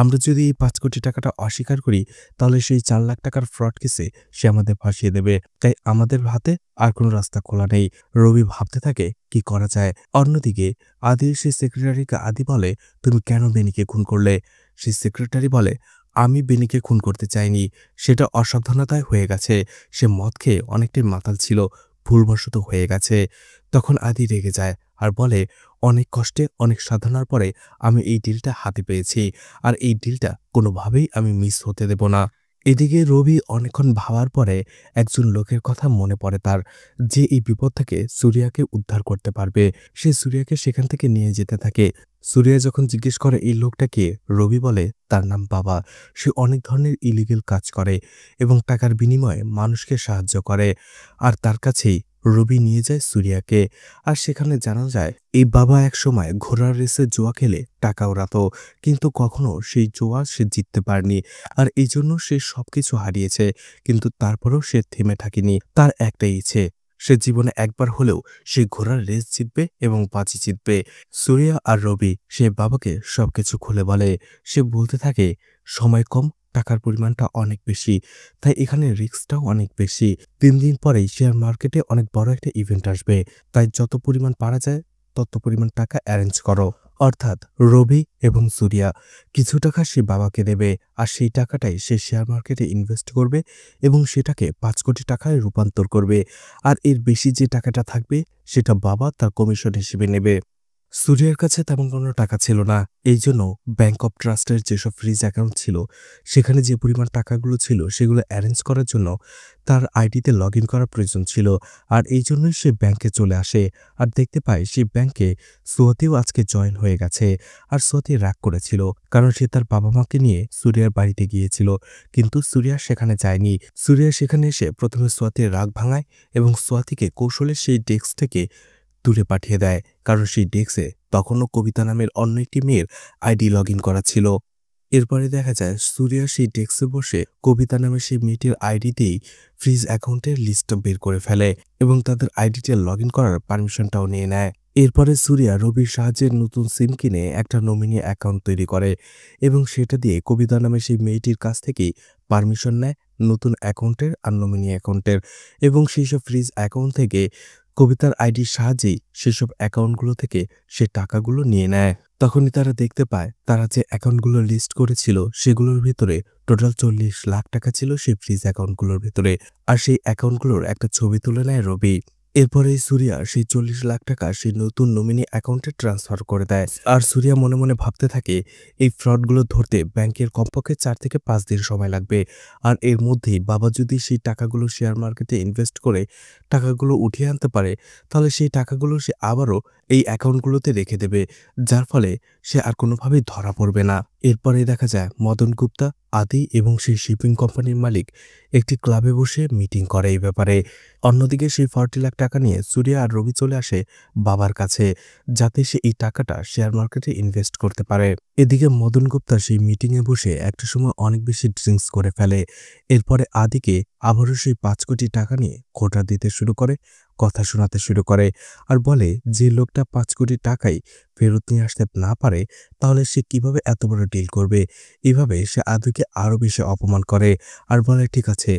আমরা যদি এই ৫ কোটি টাকাটা অস্বীকার করি তাহলে সেই ৪ লাখ টাকার ফ্রড কেসে সে আমাদের ফাঁসিয়ে দেবে। তাই আমাদের হাতে আর কোনো রাস্তা খোলা নেই। রবি ভাবতে থাকে কি করা যায়। অন্যদিকে আদির সেই সেক্রেটারিকে আদি বলে, তুমি কেন বেনিকে খুন করলে? সেই সেক্রেটারি বলে, আমি বেনিকে খুন করতে চাইনি, সেটা অসাবধানতায় হয়ে গেছে। সে মদ খেয়ে অনেকটাই মাতাল ছিল, ভুলবশত হয়ে গেছে। তখন আদি রেগে যায় আর বলে, অনেক কষ্টে অনেক সাধনার পরে আমি এই ডিলটা হাতে পেয়েছি, আর এই ডিলটা কোনোভাবেই আমি মিস হতে দেব না। এদিকে রবি অনেকক্ষণ ভাবার পরে একজন লোকের কথা মনে পড়ে তার, যে এই বিপদ থেকে সুরিয়াকে উদ্ধার করতে পারবে। সে সুরিয়াকে সেখান থেকে নিয়ে যেতে থাকে। সুরিয়া যখন জিজ্ঞেস করে এই লোকটা কে, রবি বলে তার নাম বাবা। সে অনেক ধরনের ইলিগেল কাজ করে এবং টাকার বিনিময়ে মানুষকে সাহায্য করে। আর তার কাছেই রবি নিয়ে যায় সুরিয়াকে। আর সেখানে জানা যায় এই বাবা এক সময় ঘোড়ার রেসে জুয়া খেলে টাকা ওড়াতো, কিন্তু কখনো সেই জুয়া সে জিততে পারেনি, আর এই জন্য সে সবকিছু হারিয়েছে। কিন্তু তারপরেও সে থেমে থাকেনি। তার একটাই ইচ্ছে, সে জীবনে একবার হলেও সে ঘোড়ার রেস জিতবে এবং বাজি জিতবে। সুরিয়া আর রবি সে বাবাকে সবকিছু খুলে বলে। সে বলতে থাকে, সময় কম, টাকার পরিমাণটা অনেক বেশি, তাই এখানে রিস্কটাও অনেক বেশি। ৩ দিন পরেই শেয়ার মার্কেটে অনেক বড় একটা ইভেন্ট আসবে, তাই যত পরিমাণ পারা যায় তত পরিমাণ টাকা অ্যারেঞ্জ করো। অর্থাৎ রবি এবং সুরিয়া কিছু টাকা সে বাবাকে দেবে, আর সেই টাকাটাই সে শেয়ার মার্কেটে ইনভেস্ট করবে এবং সেটাকে ৫ কোটি টাকায় রূপান্তর করবে। আর এর বেশি যে টাকাটা থাকবে সেটা বাবা তার কমিশন হিসেবে নেবে। সুরিয়ার কাছে তেমন কোনো টাকা ছিল না, এই জন্য ব্যাংক অফ ট্রাস্টের যেসব ফ্রিজ অ্যাকাউন্ট ছিল সেখানে যে পরিমাণ টাকাগুলো ছিল সেগুলো অ্যারেঞ্জ করার জন্য তার আইডিতে লগ ইন করার প্রয়োজন ছিল। আর এই জন্যই সে ব্যাংকে চলে আসে আর দেখতে পায় সেই ব্যাংকে সোয়াতিও আজকে জয়েন হয়ে গেছে। আর সোয়াতি রাগ করেছিল, কারণ সে তার বাবা মাকে নিয়ে সুরিয়ার বাড়িতে গিয়েছিল, কিন্তু সুরিয়া সেখানে যায়নি। সুরিয়া সেখানে এসে প্রথমে সোয়াতির রাগ ভাঙায় এবং সোয়াতিকে কৌশলে সেই ডেস্ক থেকে দূরে পাঠিয়ে দেয়, কারণ সেই ডেস্কে তখনও কবিতা নামের অন্য একটি মেয়ের আইডি লগ ইন করা ছিল। এরপরে দেখা যায় সুরিয়া সেই ডেস্কে বসে কবিতা নামের সেই মেয়েটির আইডিতেই ফ্রিজ অ্যাকাউন্টের লিস্টটা বের করে ফেলে এবং তাদের আইডিতে লগ ইন করার পারমিশনটাও নিয়ে নেয়। এরপরে সুরিয়া রবির সাহায্যে নতুন সিম কিনে একটা নমিনি অ্যাকাউন্ট তৈরি করে এবং সেটা দিয়ে কবিতা নামের সেই মেয়েটির কাছ থেকেই পারমিশন নেয় নতুন অ্যাকাউন্টের আর নমিনি অ্যাকাউন্টের, এবং সেই সব ফ্রিজ অ্যাকাউন্ট থেকে কবিতার আইডির সাহায্যেই সেসব অ্যাকাউন্টগুলো থেকে সে টাকাগুলো নিয়ে নেয়। তখনই তারা দেখতে পায় তারা যে অ্যাকাউন্টগুলো লিস্ট করেছিল সেগুলোর ভিতরে টোটাল 40 লাখ টাকা ছিল সেই ফ্রিজ অ্যাকাউন্টগুলোর ভেতরে। আর সেই অ্যাকাউন্টগুলোর একটা ছবি তুলে নেয় রবি। এরপরেই সুরিয়া সেই 40 লাখ টাকা সেই নতুন নমিনি অ্যাকাউন্টে ট্রান্সফার করে দেয়। আর সুরিয়া মনে মনে ভাবতে থাকে এই ফ্রডগুলো ধরতে ব্যাংকের কমপক্ষে 4 থেকে 5 দিন সময় লাগবে। আর এর মধ্যেই বাবা যদি সেই টাকাগুলো শেয়ার মার্কেটে ইনভেস্ট করে টাকাগুলো উঠিয়ে আনতে পারে, তাহলে সেই টাকাগুলো সে আবারও এই অ্যাকাউন্টগুলোতে রেখে দেবে, যার ফলে সে আর কোনোভাবেই ধরা পড়বে না। এরপরে দেখা যায় মদন গুপ্তা, আদি এবং সেই শিপিং কোম্পানির মালিক একটি ক্লাবে বসে মিটিং করে এই ব্যাপারে। অন্যদিকে সেই 40 লাখ টাকা নিয়ে সুরিয়া আর রবি চলে আসে বাবার কাছে, যাতে সে এই টাকাটা শেয়ার মার্কেটে ইনভেস্ট করতে পারে। এদিকে মদন গুপ্তা সেই মিটিংয়ে বসে একটা সময় অনেক বেশি ড্রিঙ্কস করে ফেলে। এরপরে আদিকে আবারও সেই 5 কোটি টাকা নিয়ে খোঁটা দিতে শুরু করে, কথা শোনাতে শুরু করে। আর বলে যে লোকটা 5 কোটি টাকাই ফেরত নিয়ে আসতে না পারে, তাহলে সে কিভাবে এত বড় ডিল করবে। এভাবে সে আদিকে আরো বেশি অপমান করে। আর বলে, ঠিক আছে,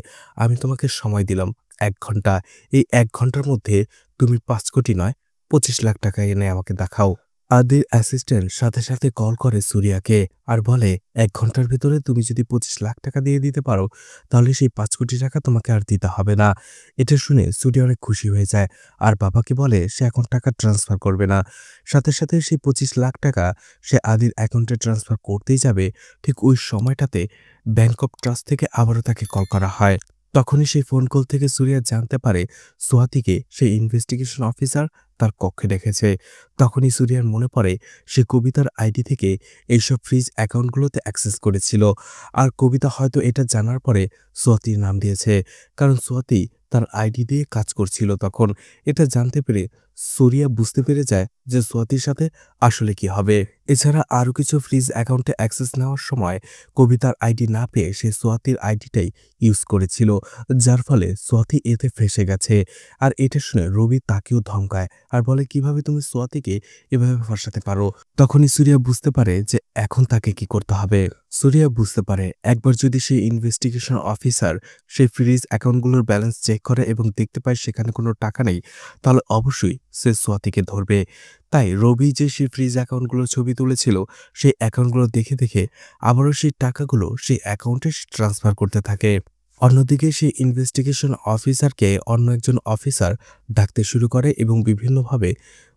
আমি তোমাকে সময় দিলাম 1 ঘন্টা। এই 1 ঘন্টার মধ্যে তুমি 5 কোটি নয় 25 লাখ টাকা এনে আমাকে দেখাও। আদির অ্যাসিস্ট্যান্ট সাথে সাথে কল করে সুরিয়াকে আর বলে, 1 ঘন্টার ভিতরে তুমি যদি 25 লাখ টাকা দিয়ে দিতে পারো, তাহলে সেই 5 কোটি টাকা তোমাকে আর দিতে হবে না। এটা শুনে সুরিয়া অনেক খুশি হয়ে যায় আর বাবাকে বলে সে এখন টাকা ট্রান্সফার করবে না। সাথে সাথে সেই 25 লাখ টাকা সে আদির অ্যাকাউন্টে ট্রান্সফার করতেই যাবে, ঠিক ওই সময়টাতে ব্যাংক অফ ট্রাস্ট থেকে আবারও তাকে কল করা হয়। তখনই সেই ফোন কল থেকে সুরিয়া জানতে পারে সোয়াতিকে সেই ইনভেস্টিগেশন অফিসার তার কক্ষে রেখেছে। তখনই সুরিয়ার মনে পড়ে সে কবিতার আইডি থেকে এইসব ফ্রিজ অ্যাকাউন্টগুলোতে অ্যাক্সেস করেছিল। আর কবিতা হয়তো এটা জানার পরে সোয়াতির নাম দিয়েছে, কারণ সোয়াতি তার আইডি দিয়ে কাজ করছিল তখন। এটা জানতে পেরে সুরিয়া বুঝতে পেরে যায় যে সোয়াতির সাথে আসলে কি হবে। এছাড়া আরও কিছু ফ্রিজ অ্যাকাউন্টে অ্যাক্সেস নেওয়ার সময় কবিতার আইডি না পেয়ে সে সোয়াতির আইডিটাই ইউজ করেছিল, যার ফলে সোয়াতি এতে ফেঁসে গেছে। আর এটা শুনে রবি তাকেও ধমকায় আর বলে, কিভাবে তুমি সোয়াতিকে এভাবে ফাঁসাতে পারো। তখনই সুরিয়া বুঝতে পারে যে এখন তাকে কি করতে হবে। সুরিয়া বুঝতে পারে একবার যদি সেই ইনভেস্টিগেশন অফিসার সেই ফ্রিজ অ্যাকাউন্টগুলোর ব্যালেন্স চেক করে এবং দেখতে পায় সেখানে কোনো টাকা নেই, তাহলে অবশ্যই সে সোয়াতিকে ধরবে। তাই রবি যে সেই ফ্রিজ অ্যাকাউন্টগুলোর ছবি তুলেছিল সেই অ্যাকাউন্টগুলো দেখে দেখে আবারও সেই টাকাগুলো সেই অ্যাকাউন্টে ট্রান্সফার করতে থাকে। অন্যদিকে সেই ইনভেস্টিগেশন অফিসারকে অন্য একজন অফিসার ডাকতে শুরু করে এবং বিভিন্নভাবে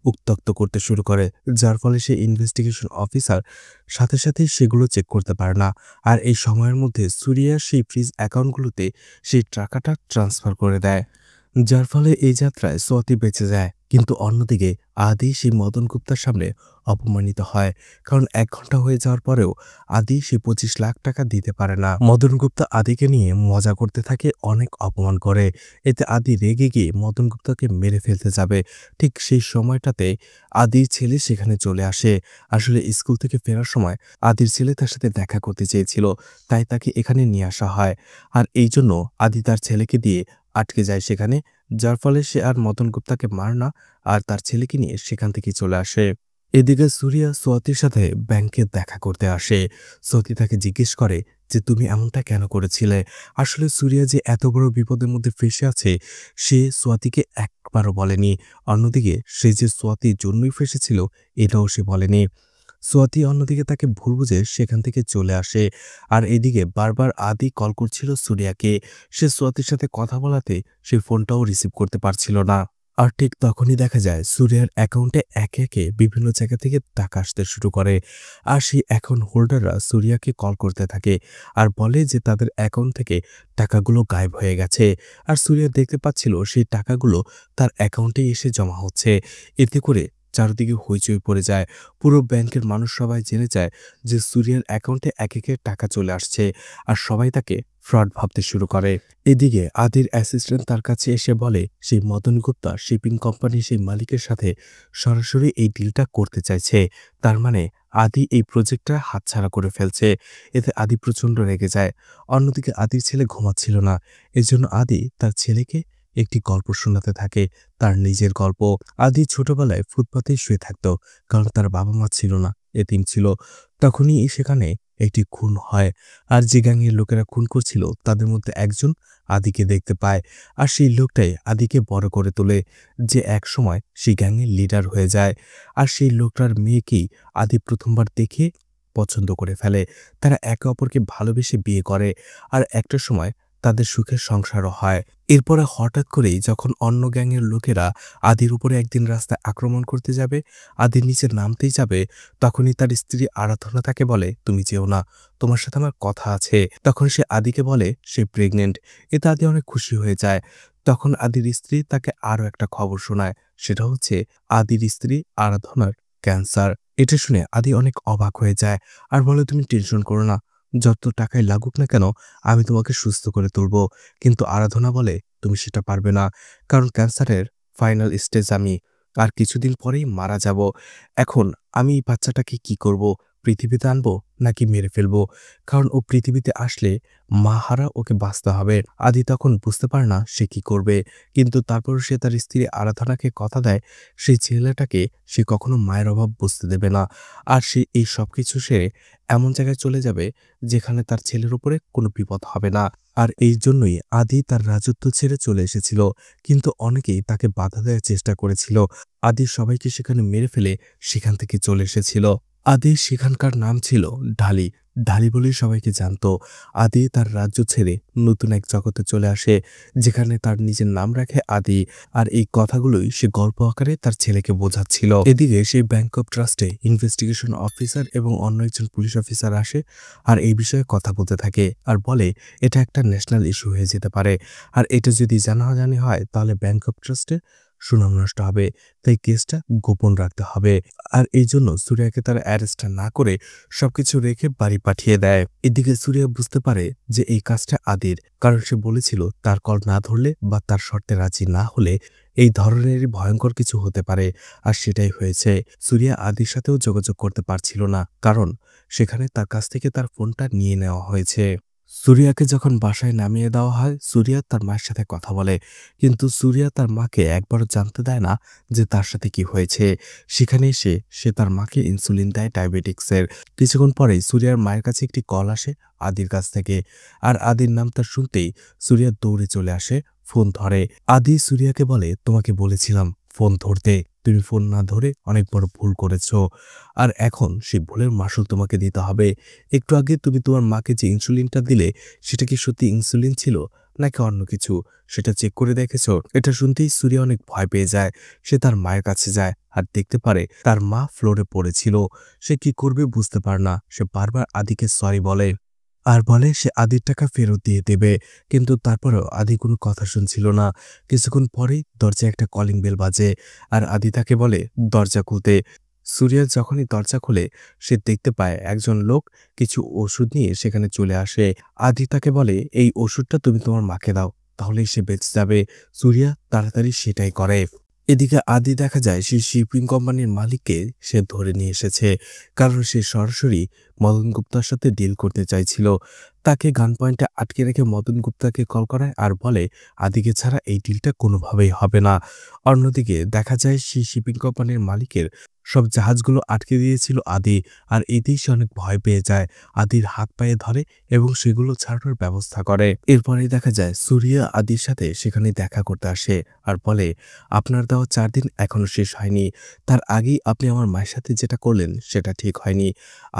উত্ত্যক্ত করতে শুরু করে, যার ফলে সেই ইনভেস্টিগেশন অফিসার সাথে সাথে সেগুলো চেক করতে পারে না। আর এই সময়ের মধ্যে সুরিয়া সেই ফ্রিজ অ্যাকাউন্টগুলোতে সেই টাকাটা ট্রান্সফার করে দেয়, যার ফলে এই যাত্রায় সোয়াতি বেঁচে যায়। কিন্তু অন্যদিকে আদি সেই মদন গুপ্তার সামনে অপমানিত হয়, কারণ 1 ঘন্টা হয়ে যাওয়ার পরেও আদি সেই 25 লাখ টাকা দিতে পারে না। মদন গুপ্তা আদিকে নিয়ে মজা করতে থাকে, অনেক অপমান করে। এতে আদি রেগে গিয়ে মদন গুপ্তাকে মেরে ফেলতে যাবে। ঠিক সেই সময়টাতে আদির ছেলে সেখানে চলে আসে। আসলে স্কুল থেকে ফেরার সময় আদির ছেলে তার সাথে দেখা করতে চেয়েছিল, তাই তাকে এখানে নিয়ে আসা হয়। আর এই জন্য আদি তার ছেলেকে দিয়ে আটকে যায় সেখানে, যার ফলে সে আর মদন গুপ্তাকে মার না আর তার ছেলেকে নিয়ে সেখান থেকে চলে আসে। এদিকে সুরিয়া সোয়াতির সাথে ব্যাংকে দেখা করতে আসে। সোয়াতি তাকে জিজ্ঞেস করে যে তুমি এমনটা কেন করেছিলে। আসলে সুরিয়া যে এত বড় বিপদের মধ্যে ফেঁসে আছে সে সোয়াতিকে একবারও বলেনি। অন্যদিকে সে যে সোয়াতির জন্যই ফেঁসেছিল এটাও সে বলেনি। সোয়াতি অন্যদিকে তাকে ভুল বুঝে সেখান থেকে চলে আসে। আর এদিকে বারবার আদি কল করছিল সুরিয়াকে। সে সোয়াতির সাথে কথা বলাতে সে ফোনটাও রিসিভ করতে পারছিল না। আর ঠিক তখনই দেখা যায় সুরিয়ার অ্যাকাউন্টে একে একে বিভিন্ন জায়গা থেকে টাকা আসতে শুরু করে। আর সেই অ্যাকাউন্ট হোল্ডাররা সুরিয়াকে কল করতে থাকে আর বলে যে তাদের অ্যাকাউন্ট থেকে টাকাগুলো গায়েব হয়ে গেছে। আর সুরিয়া দেখতে পাচ্ছিল সেই টাকাগুলো তার অ্যাকাউন্টে এসে জমা হচ্ছে। এতে করে চারদিকে হইচই পড়ে যায়। পুরো ব্যাংকের মানুষ সবাই জেনে যায় যে সুরিয়ার অ্যাকাউন্টে এক একে টাকা চলে আসছে আর সবাই তাকে ফ্রড ভাবতে শুরু করে। এদিকে আদির অ্যাসিস্ট্যান্ট তার কাছে এসে বলে সেই মদন গুপ্তা শিপিং কোম্পানির সেই মালিকের সাথে সরাসরি এই ডিলটা করতে চাইছে, তার মানে আদি এই প্রজেক্টটা হাতছাড়া করে ফেলছে। এতে আদি প্রচণ্ড রেগে যায়। অন্যদিকে আদির ছেলে ঘুমাচ্ছিল না, এজন্য আদি তার ছেলেকে একটি গল্প শোনাতে থাকে, তার নিজের গল্প। আদি ছোটবেলায় ফুটপাতেই শুয়ে থাকত, কারণ তার বাবা মা ছিল না, এতিম ছিল। তখনই সেখানে একটি খুন হয়। আর যে গ্যাংয়ের লোকেরা খুন করছিল তাদের মধ্যে একজন আদিকে দেখতে পায়। আর সেই লোকটাই আদিকে বড় করে তোলে, যে একসময় সেই গ্যাংয়ের লিডার হয়ে যায়। আর সেই লোকটার মেয়েকেই আদি প্রথমবার দেখে পছন্দ করে ফেলে। তারা একে অপরকে ভালোবেসে বিয়ে করে। আর একটা সময় তাদের সুখের সংসারও হয়। এরপরে হঠাৎ করেই যখন অন্য গ্যাংয়ের লোকেরা আদির উপরে একদিন রাস্তায় আক্রমণ করতে যাবে, আদির নিচে নামতেই যাবে, তখনই তার স্ত্রী আরাধনা তাকে বলে, তুমি যেও না, তোমার সাথে আমার কথা আছে। তখন সে আদিকে বলে সে প্রেগনেন্ট। এতে আদি অনেক খুশি হয়ে যায়। তখন আদির স্ত্রী তাকে আরও একটা খবর শোনায়, সেটা হচ্ছে আদির স্ত্রী আরাধনার ক্যান্সার। এটা শুনে আদি অনেক অবাক হয়ে যায় আর বলে, তুমি টেনশন করো না, যত টাকাই লাগুক না কেন আমি তোমাকে সুস্থ করে তুলব। কিন্তু আরাধনা বলে, তুমি সেটা পারবে না, কারণ ক্যান্সারের ফাইনাল স্টেজ আমি, আর কিছুদিন পরেই মারা যাব। এখন আমি এই বাচ্চাটাকে কি করব? পৃথিবীতে আনবো নাকি মেরে ফেলবো? কারণ ও পৃথিবীতে আসলে মা হারা ওকে বাঁচতে হবে। আদি তখন বুঝতে পারে না সে কি করবে, কিন্তু তারপর সে তার স্ত্রী আরাধনাকে কথা দেয় সেই ছেলেটাকে সে কখনো মায়ের অভাব বুঝতে দেবে না। আর সে এই সব কিছু সে এমন জায়গায় চলে যাবে যেখানে তার ছেলের উপরে কোনো বিপদ হবে না। আর এই জন্যই আদি তার রাজত্ব ছেড়ে চলে এসেছিল। কিন্তু অনেকেই তাকে বাধা দেওয়ার চেষ্টা করেছিল। আদি সবাইকে সেখানে মেরে ফেলে সেখান থেকে চলে এসেছিল। আদি সেখানকার নাম ছিল ঢালি। ঢালি বলেই সবাইকে জানতো। আদি তার রাজ্য ছেড়ে নতুন এক জগতে চলে আসে, যেখানে তার নিজের নাম রাখে আদি। আর এই কথাগুলোই সে গল্প আকারে তার ছেলেকে বোঝাচ্ছিল। এদিকে সেই ব্যাংক অফ ট্রাস্টে ইনভেস্টিগেশন অফিসার এবং অন্য একজন পুলিশ অফিসার আসে আর এই বিষয়ে কথা বলতে থাকে আর বলে এটা একটা ন্যাশনাল ইস্যু হয়ে যেতে পারে। আর এটা যদি জানাজানি হয় তাহলে ব্যাংক অফ ট্রাস্টে সুনাম নষ্ট হবে, তাই কেসটা গোপন রাখতে হবে। আর এই জন্য সুরিয়াকে তারা অ্যারেস্ট না করে সবকিছু রেখে বাড়ি পাঠিয়ে দেয়। এদিকে সুরিয়া বুঝতে পারে যে এই কাজটা আদির, কারণ সে বলেছিল তার কল না ধরলে বা তার শর্তে রাজি না হলে এই ধরনেরই ভয়ঙ্কর কিছু হতে পারে। আর সেটাই হয়েছে। সুরিয়া আদির সাথেও যোগাযোগ করতে পারছিল না, কারণ সেখানে তার কাছ থেকে তার ফোনটা নিয়ে নেওয়া হয়েছে। সুরিয়াকে যখন বাসায় নামিয়ে দেওয়া হয়, সুরিয়া তার মায়ের সাথে কথা বলে, কিন্তু সুরিয়া তার মাকে একবারও জানতে দেয় না যে তার সাথে কি হয়েছে। সেখানে এসে সে তার মাকে ইনসুলিন দেয় ডায়াবেটিক্সের। কিছুক্ষণ পরেই সুরিয়ার মায়ের কাছে একটি কল আসে আদির কাছ থেকে। আর আদির নামটা শুনতেই সুরিয়া দৌড়ে চলে আসে, ফোন ধরে। আদি সুরিয়াকে বলে, তোমাকে বলেছিলাম ফোন ধরতে, তুমি ফোন না ধরে অনেক বড় ভুল করেছো। আর এখন সেই ভুলের মাসুল তোমাকে দিতে হবে। একটু আগে তুমি তোমার মাকে যে ইনসুলিনটা দিলে সেটা কি সত্যি ইনসুলিন ছিল নাকি অন্য কিছু, সেটা চেক করে দেখেছো? এটা শুনতেই সুরিয়া অনেক ভয় পেয়ে যায়। সে তার মায়ের কাছে যায় আর দেখতে পারে তার মা ফ্লোরে পড়েছিল। সে কি করবে বুঝতে পারে না। সে বারবার আদিকে সরি বলে আর বলে সে আদির টাকা ফেরত দিয়ে দেবে, কিন্তু তারপরেও আদি কোনো কথা শুনছিল না। কিছুক্ষণ পরেই দরজায় একটা কলিং বেল বাজে আর আদি তাকে বলে দরজা খুলতে। সুরিয়া যখনই দরজা খোলে সে দেখতে পায় একজন লোক কিছু ওষুধ নিয়ে সেখানে চলে আসে। আদি তাকে বলে, এই ওষুধটা তুমি তোমার মাকে দাও, তাহলেই সে বেঁচে যাবে। সুরিয়া তাড়াতাড়ি সেটাই করে। এদিকে আদি দেখা যায় সেই শিপিং কোম্পানির মালিককে সে ধরে নিয়ে এসেছে, কারণ সে সরাসরি মদন গুপ্তার সাথে ডিল করতে চাইছিল। তাকে গান পয়েন্টে আটকে রেখে মদন গুপ্তাকে কল করায় আর বলে আদিকে ছাড়া এই ডিলটা কোনোভাবেই হবে না। অন্যদিকে দেখা যায় সেই শিপিং কোম্পানির মালিকের সব জাহাজগুলো আটকে দিয়েছিল আদি। আর এতেই সে অনেক ভয় পেয়ে যায়। আদির হাত পায়ে ধরে এবং সেগুলো ছাড়ানোর ব্যবস্থা করে। এরপরেই দেখা যায় সুরিয়া আদির সাথে সেখানে দেখা করতে আসে আর বলে, আপনার দেওয়া 4 দিন এখনো শেষ হয়নি। তার আগেই আপনি আমার মায়ের সাথে যেটা করলেন সেটা ঠিক হয়নি।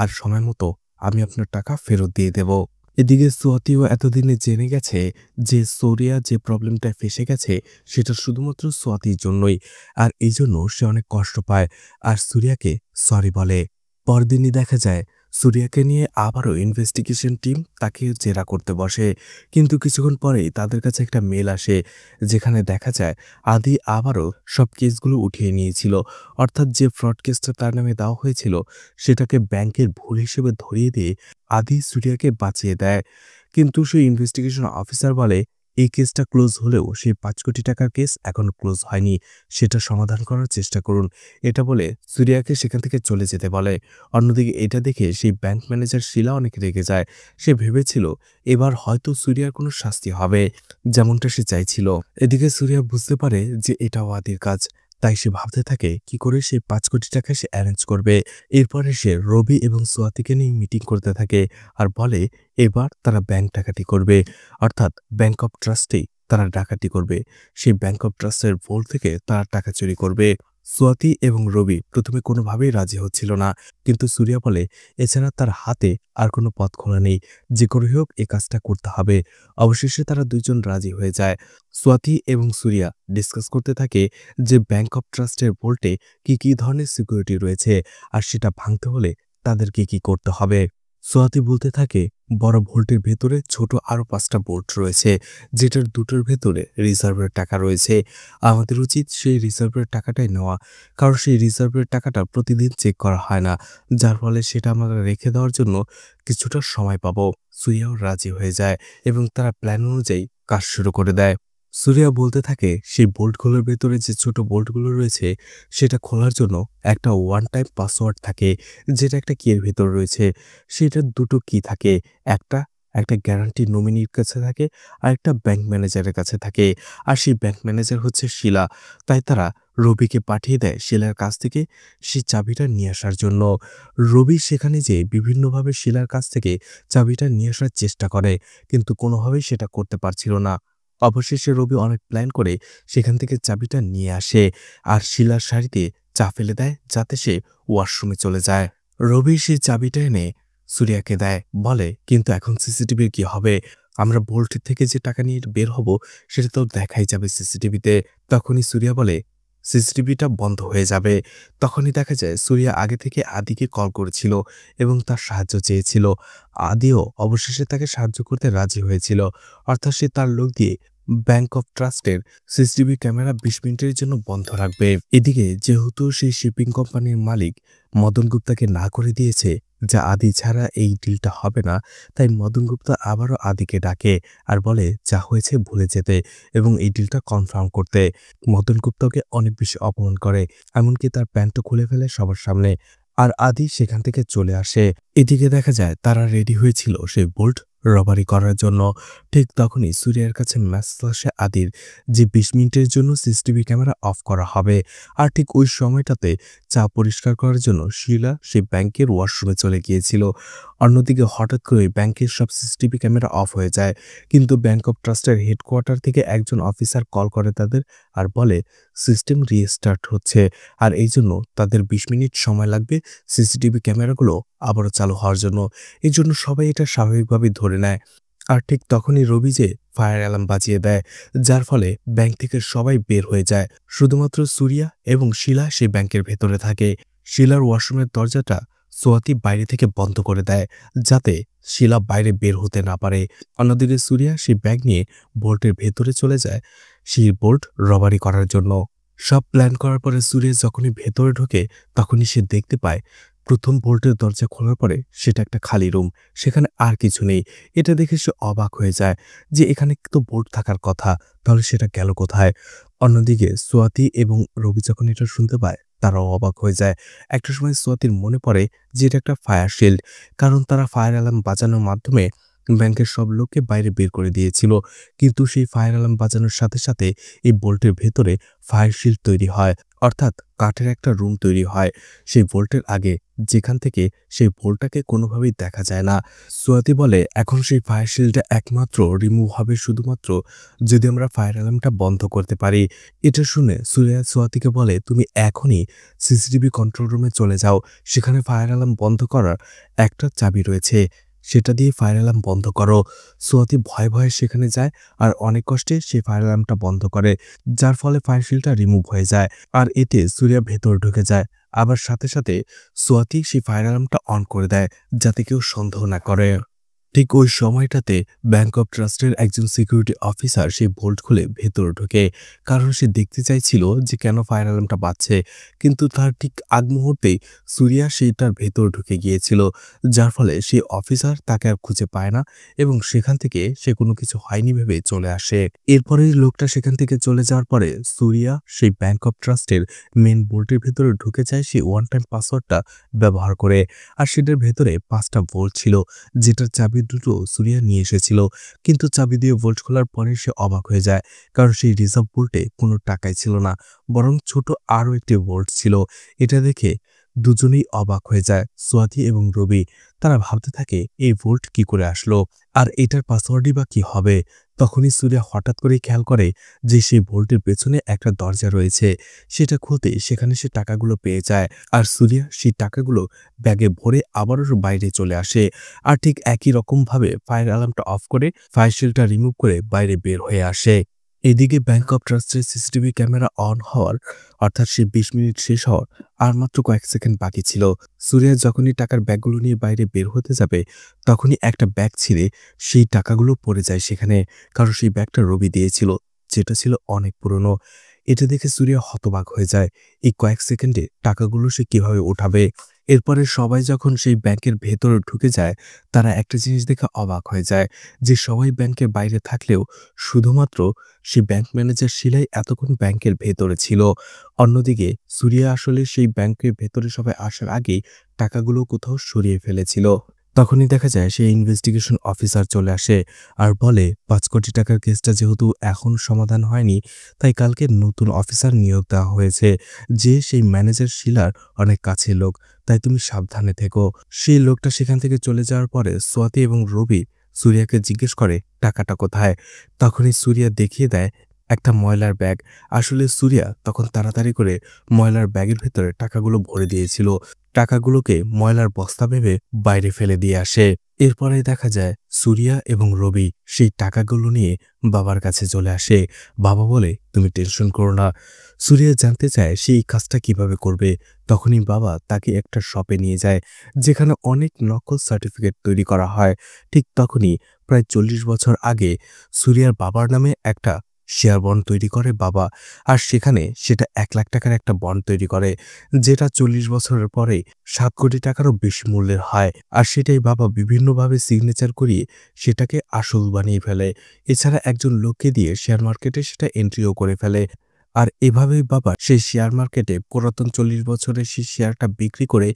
আর সময় মতো আমি আপনার টাকা ফেরত দিয়ে দেব। এদিকে সোয়াতিও এতদিনে জেনে গেছে যে সোরিয়া যে প্রবলেমটায় ফেসে গেছে সেটা শুধুমাত্র সোয়াতির জন্যই। আর এই জন্য সে অনেক কষ্ট পায় আর সুরিয়াকে সরি বলে। পরদিনই দেখা যায় সুরিয়াকে নিয়ে আবারও ইনভেস্টিগেশন টিম তাকে জেরা করতে বসে। কিন্তু কিছুক্ষণ পরেই তাদের কাছে একটা মেল আসে, যেখানে দেখা যায় আদি আবারও সব কেসগুলো উঠিয়ে নিয়েছিল। অর্থাৎ যে ফ্রড কেসটা তার নামে দেওয়া হয়েছিল সেটাকে ব্যাংকের ভুল হিসেবে ধরিয়ে দিয়ে আদি সুরিয়াকে বাঁচিয়ে দেয়। কিন্তু সেই ইনভেস্টিগেশন অফিসার বলে, এই কেসটা ক্লোজ হলেও সেই 5 কোটি টাকার কেস এখনো ক্লোজ হয়নি, সেটা সমাধান করার চেষ্টা করুন। এটা বলে সুরিয়াকে সেখান থেকে চলে যেতে বলে। অন্যদিকে এটা দেখে সেই ব্যাংক ম্যানেজার শিলা অনেক রেগে যায়। সে ভেবেছিল এবার হয়তো সুরিয়ার কোনো শাস্তি হবে, যেমনটা সে চাইছিল। এদিকে সুরিয়া বুঝতে পারে যে এটাও আদির কাজ, তাই সে ভাবতে থাকে কি করে সেই ৫ কোটি টাকা সে অ্যারেঞ্জ করবে। এরপরে সে রবি এবং সোয়াতিকে নিয়ে মিটিং করতে থাকে আর বলে এবার তারা ব্যাংক ডাকাতি করবে, অর্থাৎ ব্যাংক অফ ট্রাস্টেই তারা ডাকাতি করবে। সেই ব্যাংক অফ ট্রাস্টের ভোল্ট থেকে তারা টাকা চুরি করবে। সোয়াতি এবং রবি প্রথমে কোনোভাবেই রাজি হচ্ছিল না, কিন্তু সুরিয়া বলে এছাড়া তার হাতে আর কোনো পথ খোলা নেই, যে করে হোক এ কাজটা করতে হবে। অবশেষে তারা দুইজন রাজি হয়ে যায়। সোয়াতি এবং সুরিয়া ডিসকাস করতে থাকে যে ব্যাংক অফ ট্রাস্টের ভোল্টে কি কি ধরনের সিকিউরিটি রয়েছে আর সেটা ভাঙতে হলে তাদেরকে কি করতে হবে। সোয়াতি বলতে থাকে বড় ভোল্টের ভেতরে ছোট আরো 5টা ভোল্ট রয়েছে, যেটার দুটোর ভেতরে রিজার্ভের টাকা রয়েছে। আমাদের উচিত সেই রিজার্ভের টাকাটাই নেওয়া, কারণ সেই রিজার্ভের টাকাটা প্রতিদিন চেক করা হয় না, যার ফলে সেটা আমরা রেখে দেওয়ার জন্য কিছুটা সময় পাবো। সুরিয়াও রাজি হয়ে যায় এবং তারা প্ল্যান অনুযায়ী কাজ শুরু করে দেয়। সুরিয়া বলতে থাকে সেই বোল্টগুলোর ভেতরে যে ছোট বোল্টগুলো রয়েছে সেটা খোলার জন্য একটা ওয়ান টাইম পাসওয়ার্ড থাকে, যেটা একটা কিয়ের ভেতর রয়েছে। সেটার দুটো কি থাকে, একটা একটা গ্যারান্টি নমিনির কাছে থাকে আর একটা ব্যাংক ম্যানেজারের কাছে থাকে। আর সেই ব্যাংক ম্যানেজার হচ্ছে শিলা। তাই তারা রবিকে পাঠিয়ে দেয় শিলার কাছ থেকে সেই চাবিটা নিয়ে আসার জন্য। রবি সেখানে যেয়ে বিভিন্নভাবে শিলার কাছ থেকে চাবিটা নিয়ে আসার চেষ্টা করে, কিন্তু কোনোভাবেই সেটা করতে পারছিল না। অবশেষে রবি অনেক প্ল্যান করে সেখান থেকে চাবিটা নিয়ে আসে আর শিলার শাড়িতে চা ফেলে দেয় যাতে সে ওয়াশরুমে চলে যায়। রবি সেই চাবিটা এনে সুরিয়াকে দেয়, বলে কিন্তু এখন সিসিটিভির কি হবে? আমরা বোল্টের থেকে যে টাকা নিয়ে বের হব সেটা তো দেখাই যাবে সিসিটিভিতে। তখনই সুরিয়া বলে সিসিটিভিটা বন্ধ হয়ে যাবে। তখনই দেখা যায় সুরিয়া আগে থেকে আদিকে কল করেছিল এবং তার সাহায্য চেয়েছিল। আদিও অবশেষে তাকে সাহায্য করতে রাজি হয়েছিল, অর্থাৎ সে তার লোক দিয়ে ব্যাংক অফ ট্রাস্টের সিসিটিভি ক্যামেরা ২০ মিনিটের জন্য বন্ধ রাখবে। এদিকে যেহেতু সেই শিপিং কোম্পানির মালিক মদন গুপ্তাকে না করে দিয়েছে যা আদি ছাড়া এই ডিলটা হবে না, তাই মদন গুপ্তা আবারও আদিকে ডাকে আর বলে যা হয়েছে ভুলে যেতে এবং এই ডিলটা কনফার্ম করতে। মদন গুপ্তাকে অনেক বেশি অপমান করে, এমনকি তার প্যান্টও খুলে ফেলে সবার সামনে। আর আদি সেখান থেকে চলে আসে। এদিকে দেখা যায় তারা রেডি হয়েছিল সেই বোল্ট রবারি করার জন্য। ঠিক তখনই সুরিয়ার কাছে মেসেজ আসে আদির যে ২০ মিনিটের জন্য সিসিটিভি ক্যামেরা অফ করা হবে। আর ঠিক ওই সময়টাতে চা পরিষ্কার করার জন্য শিলা সেই ব্যাংকের ওয়াশরুমে চলে গিয়েছিল। অন্যদিকে হঠাৎ করে ব্যাংকের সব সিসিটিভি ক্যামেরা অফ হয়ে যায়, কিন্তু ব্যাংক অফ ট্রাস্টের হেডকোয়ার্টার থেকে একজন অফিসার কল করে তাদের আর বলে সিস্টেম রিস্টার্ট হচ্ছে আর এই জন্য তাদের ২০ মিনিট সময় লাগবে সিসিটিভি ক্যামেরাগুলো আবারও চালু হওয়ার জন্য। এই জন্য সবাই এটা স্বাভাবিকভাবেই ধরে নেয়। আর ঠিক তখনই রবি যে ফায়ার অ্যালার্ম বাজিয়ে দেয়, যার ফলে ব্যাংক থেকে সবাই বের হয়ে যায়। শুধুমাত্র সুরিয়া এবং শিলা সেই ব্যাংকের ভেতরে থাকে। শিলার ওয়াশরুমের দরজাটা সোয়াতি বাইরে থেকে বন্ধ করে দেয় যাতে শিলা বাইরে বের হতে না পারে। অন্যদিকে সুরিয়া সেই ব্যাগ নিয়ে বোল্টের ভেতরে চলে যায় সেই বোল্ট রবারি করার জন্য। সব প্ল্যান করার পরে সুরিয়া যখনই ভেতরে ঢোকে তখনই সে দেখতে পায় প্রথম বোল্টের দরজা খোলার পরে সেটা একটা খালি রুম, সেখানে আর কিছু নেই। এটা দেখে সে অবাক হয়ে যায় যে এখানে তো বোল্ট থাকার কথা, তাহলে সেটা গেল কোথায়? অন্যদিকে সোয়াতি এবং রবি যখন এটা শুনতে পায় তারাও অবাক হয়ে যায়। একটা সময় সোয়াতির মনে পড়ে যে এটা একটা ফায়ার শিল্ড, কারণ তারা ফায়ার অ্যালার্ম বাজানোর মাধ্যমে ব্যাংকের সব লোককে বাইরে বের করে দিয়েছিল। কিন্তু সেই ফায়ার অ্যালার্ম বাজানোর সাথে সাথে এই বোল্টের ভেতরে ফায়ার শিল্ড তৈরি হয়, অর্থাৎ কাঠের একটা রুম তৈরি হয় সেই ভোল্টের আগে, যেখান থেকে সেই ভোল্টটাকে কোনোভাবেই দেখা যায় না। সোয়াতি বলে এখন সেই ফায়ার শিল্ডটা একমাত্র রিমুভ হবে শুধুমাত্র যদি আমরা ফায়ার অ্যালার্মটা বন্ধ করতে পারি। এটা শুনে সুরিয়া সোয়াতিকে বলে তুমি এখনই সিসিটিভি কন্ট্রোল রুমে চলে যাও, সেখানে ফায়ার অ্যালার্ম বন্ধ করার একটা চাবি রয়েছে, সেটা দিয়ে ফায়ার অ্যালার্ম বন্ধ করো। সোয়াতি ভয়ে ভয়ে সেখানে যায় আর অনেক কষ্টে সেই ফায়ার অ্যালার্মটা বন্ধ করে, যার ফলে ফায়ার শিল্ডটা রিমুভ হয়ে যায় আর এতে সুরিয়া ভেতর ঢুকে যায়। আবার সাথে সাথে সোয়াতি সেই ফায়ার অ্যালার্মটা অন করে দেয় যাতে কেউ সন্দেহ না করে। ঠিক ওই সময়টাতে ব্যাংক অফ ট্রাস্টের একজন সিকিউরিটি অফিসার সেই ভোল্ট খুলে ভেতরে ঢোকে, কারণ সে দেখতে চাইছিল যে কেন ফায়ার অ্যালার্মটা বাজছে। কিন্তু তার ঠিক আগ মুহূর্তেই সুরিয়া সেইটার ভেতর ঢুকে গিয়েছিল, যার ফলে সেই অফিসার তাকে আর খুঁজে পায় না এবং সেখান থেকে সে কোনো কিছু হয়নি ভেবে চলে আসে। এরপরে লোকটা সেখান থেকে চলে যাওয়ার পরে সুরিয়া সেই ব্যাংক অফ ট্রাস্টের মেন ভোল্টের ভেতরে ঢুকে যায় সেই ওয়ান টাইম পাসওয়ার্ডটা ব্যবহার করে। আর সেটার ভেতরে 5টা ভোল্ট ছিল, যেটার চাবি চাবি দুটো সুরিয়া নিয়ে এসেছিল, কিন্তু চাবি দিয়ে ভল্ট খোলার পরে সে অবাক হয়ে যায়, কারণ সেই রিজার্ভ ভল্টে কোনো টাকাই ছিল না, বরং ছোট আরও একটি ভল্ট ছিল। এটা দেখে দুজনেই অবাক হয়ে যায়, সোয়াতি এবং রবি। তারা ভাবতে থাকে এই ভল্ট কি করে আসলো, আর এটার পাসওয়ার্ডই বা কি হবে। তখনই সুরিয়া হঠাৎ করেই খেয়াল করে যে সেই ভল্টের পেছনে একটা দরজা রয়েছে। সেটা খুলতে সেখানে সে টাকাগুলো পেয়ে যায়, আর সুরিয়া সেই টাকাগুলো ব্যাগে ভরে আবারও বাইরে চলে আসে। আর ঠিক একই রকমভাবে ফায়ার অ্যালার্মটা অফ করে ফায়ার শিল্ডটা রিমুভ করে বাইরে বের হয়ে আসে। এদিকে ব্যাংক অফ ট্রাস্টের সিসিটিভি ক্যামেরা অন হওয়ার, অর্থাৎ সে ২০ মিনিট শেষ হওয়ার আর মাত্র কয়েক সেকেন্ড বাকি ছিল। সুরিয়া যখনই টাকার ব্যাগগুলো নিয়ে বাইরে বের হতে যাবে, তখনই একটা ব্যাগ ছিঁড়ে সেই টাকাগুলো পড়ে যায় সেখানে, কারণ সেই ব্যাগটা রবি দিয়েছিল, যেটা ছিল অনেক পুরনো। এটা দেখে সুরিয়া হতবাক হয়ে যায়। এই কয়েক সেকেন্ডে টাকাগুলো সে কিভাবে উঠাবে। এরপরে সবাই যখন সেই ব্যাংকের ভেতরে ঢুকে যায়, তারা একটা জিনিস দেখে অবাক হয়ে যায় যে সবাই ব্যাংকের বাইরে থাকলেও শুধুমাত্র সেই ব্যাংক ম্যানেজার শিলাই এতক্ষণ ব্যাংকের ভেতরে ছিল। অন্যদিকে সুরিয়া আসলে সেই ব্যাংকের ভেতরে সবাই আসার আগেই টাকাগুলো কোথাও সরিয়ে ফেলেছিল। তখনই দেখা যায় সেই ইনভেস্টিগেশন অফিসার চলে আসে আর বলে, ৫ কোটি টাকার কেসটা যেহেতু এখন সমাধান হয়নি, তাই কালকে নতুন অফিসার নিয়োগ দেওয়া হয়েছে, যে সেই ম্যানেজার শিলার অনেক কাছের লোক, তাই তুমি সাবধানে থেকো। সেই লোকটা সেখান থেকে চলে যাওয়ার পরে সোয়াতি এবং রবি সুরিয়াকে জিজ্ঞেস করে টাকাটা কোথায়। তখনই সুরিয়া দেখিয়ে দেয় একটা ময়লার ব্যাগ। আসলে সুরিয়া তখন তাড়াতাড়ি করে ময়লার ব্যাগের ভেতরে টাকাগুলো ভরে দিয়েছিল। টাকাগুলোকে ময়লার বস্তা ভেবে বাইরে ফেলে দিয়ে আসে। এরপরে দেখা যায় সুরিয়া এবং রবি সেই টাকাগুলো নিয়ে বাবার কাছে চলে আসে। বাবা বলে, তুমি টেনশন করো না। সুরিয়া জানতে চায় সে এই কাজটা কিভাবে করবে। তখনই বাবা তাকে একটা শপে নিয়ে যায়, যেখানে অনেক নকল সার্টিফিকেট তৈরি করা হয়। ঠিক তখনই প্রায় ৪০ বছর আগে সুরিয়ার বাবার নামে একটা শেয়ার বন্ড তৈরি করে বাবা, আর সেখানে সেটা ১ লাখ টাকার একটা বন্ড তৈরি করে, যেটা ৪০ বছরের পরে ৭ কোটি টাকারও বেশি মূল্যের হয়। আর সেটাই বাবা বিভিন্নভাবে সিগনেচার করিয়ে সেটাকে আসল বানিয়ে ফেলে। এছাড়া একজন লোককে দিয়ে শেয়ার মার্কেটে সেটা এন্ট্রিও করে ফেলে। আর এভাবেই বাবা সেই শেয়ার মার্কেটে পুরাতন ৪০ বছরের সেই শেয়ারটা বিক্রি করে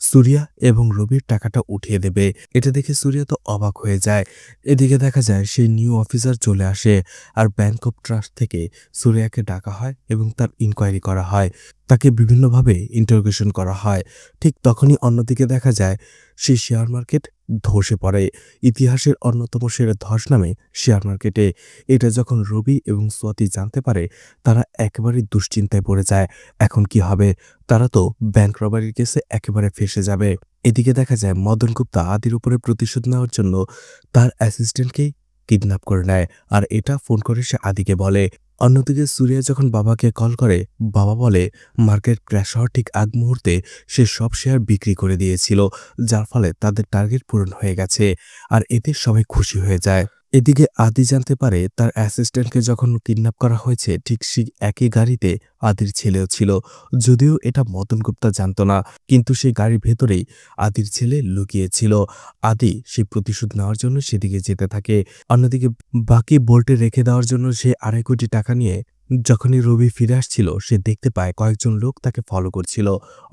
সুরিয়া এবং রবির টাকাটা উঠিয়ে দেবে। এটা দেখে সুরিয়া তো অবাক হয়ে যায়। এদিকে দেখা যায় সেই নিউ অফিসার চলে আসে, আর ব্যাংক অফ ট্রাস্ট থেকে সুরিয়াকে ডাকা হয় এবং তার ইনকোয়ারি করা হয়। তাকে বিভিন্নভাবে ইন্টারোগেশন করা হয়। ঠিক তখনই অন্যদিকে দেখা যায় সেই শেয়ার মার্কেট ধসে পড়ে। ইতিহাসের অন্যতম সেরা ধস নামে শেয়ার মার্কেটে। এটা যখন রবি এবং সোয়াতি জানতে পারে, তারা একেবারেই দুশ্চিন্তায় পড়ে যায়। এখন কি হবে? তারা তো ব্যাংক রবারির কেসে একেবারে ফেঁসে যাবে। এদিকে দেখা যায় মদন গুপ্তা আদির উপরে প্রতিশোধ নেওয়ার জন্য তার অ্যাসিস্ট্যান্টকেই কিডন্যাপ করে নেয়, আর এটা ফোন করে সে আদিকে বলে। অন্যদিকে সুরিয়া যখন বাবাকে কল করে, বাবা বলে মার্কেট ক্র্যাশ হওয়ার ঠিক আগ মুহূর্তে সে সব শেয়ার বিক্রি করে দিয়েছিল, যার ফলে তাদের টার্গেট পূরণ হয়ে গেছে, আর এতে সবাই খুশি হয়ে যায়। এদিকে আদি জানতে পারে তার অ্যাসিস্ট্যান্টকে যখন কিডন্যাপ করা হয়েছে, ঠিক সেই একই গাড়িতে আদির ছেলেও ছিল। যদিও এটা মদন গুপ্তা জানত না, কিন্তু সেই গাড়ির ভেতরেই আদির ছেলে লুকিয়েছিল। আদি সেই প্রতিশোধ নেওয়ার জন্য সেদিকে যেতে থাকে। অন্যদিকে বাকি বোল্টে রেখে দেওয়ার জন্য সে ২.৫ কোটি টাকা নিয়ে যখনই রবি ফিরে আসছিল, সে দেখতে পায় কয়েকজন লোক তাকে ফলো করছিল,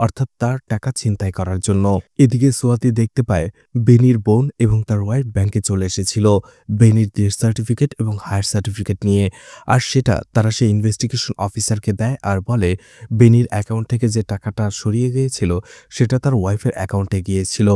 অর্থাৎ তার টাকা ছিনতাই করার জন্য। এদিকে সোয়াতি দেখতে পায় বেনির বোন এবং তার ওয়াইফ ব্যাংকে চলে এসেছিল বেনির ডেথ সার্টিফিকেট এবং হায়ার সার্টিফিকেট নিয়ে, আর সেটা তারা সেই ইনভেস্টিগেশন অফিসারকে দেয় আর বলে বেনির অ্যাকাউন্ট থেকে যে টাকাটা সরিয়ে গিয়েছিল সেটা তার ওয়াইফের অ্যাকাউন্টে গিয়েছিল।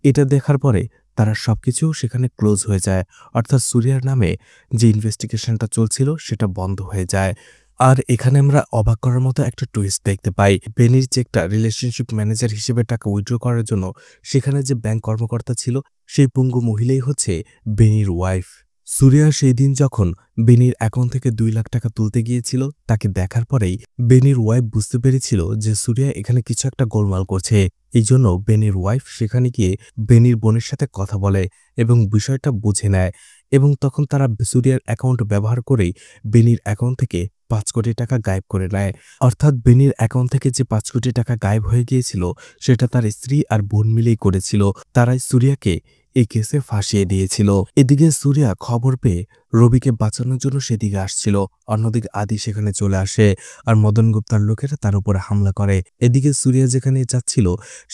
এটা দেখার পরে তারা সবকিছু সেখানে ক্লোজ হয়ে যায়, অর্থাৎ সুরিয়ার নামে যে ইনভেস্টিগেশনটা চলছিল সেটা বন্ধ হয়ে যায়। আর এখানে আমরা অবাক করার মতো একটা টুইস্ট দেখতে পাই। বেনির চেকটা রিলেশনশিপ ম্যানেজার হিসেবে টাকা উইথড্র করার জন্য সেখানে যে ব্যাংক কর্মকর্তা ছিল, সেই পঙ্গু মহিলাই হচ্ছে বেনির ওয়াইফ। সুরিয়া সেই দিন যখন বেনির অ্যাকাউন্ট থেকে ২ লাখ টাকা তুলতে গিয়েছিল, তাকে দেখার পরেই বেনির ওয়াইফ বুঝতে পেরেছিল যে সুরিয়া এখানে কিছু একটা গোলমাল করছে। এই জন্য বেনির ওয়াইফ সেখানে গিয়ে বেনির বোনের সাথে কথা বলে এবং বিষয়টা বুঝে নেয়, এবং তখন তারা সুরিয়ার অ্যাকাউন্ট ব্যবহার করেই বেনির অ্যাকাউন্ট থেকে ৫ কোটি টাকা গায়েব করে নেয়। অর্থাৎ বেনির অ্যাকাউন্ট থেকে যে ৫ কোটি টাকা গায়েব হয়ে গিয়েছিল, সেটা তার স্ত্রী আর বোন মিলেই করেছিল। তারাই সুরিয়াকে এই কেসে ফাঁসিয়ে দিয়েছিল। এদিকে সুরিয়া খবর পেয়ে রবিকে বাঁচানোর জন্য সেদিকে আসছিল। অন্যদিকে আদি সেখানে চলে আসে আর মদন গুপ্তার লোকেরা তার উপরে হামলা করে। এদিকে সুরিয়া যেখানে যাচ্ছিল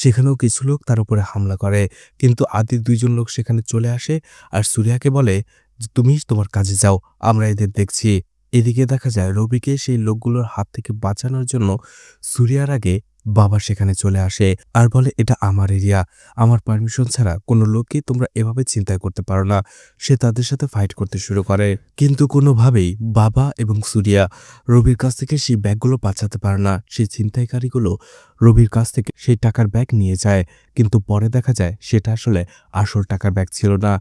সেখানেও কিছু লোক তার উপরে হামলা করে, কিন্তু আদির 2জন লোক সেখানে চলে আসে আর সুরিয়াকে বলে যে, তুমি তোমার কাজে যাও, আমরা এদের দেখছি। এদিকে দেখা যায় রবিকে সেই লোকগুলোর হাত থেকে বাঁচানোর জন্য সুরিয়ার আগে বাবা সেখানে চলে আসে আর বলে, এটা আমার এরিয়া, আমার পারমিশন ছাড়া কোনো লোককে তোমরা এভাবে চিন্তাই করতে পারো না। সে তাদের সাথে ফাইট করতে শুরু করে, কিন্তু কোনোভাবেই বাবা এবং সুরিয়া রবির কাছ থেকে সেই ব্যাগগুলো বাঁচাতে পারে না। সেই ছিনতাইকারীগুলো রবির কাছ থেকে সেই টাকার ব্যাগ নিয়ে যায়, কিন্তু পরে দেখা যায় সেটা আসলে আসল টাকার ব্যাগ ছিল না।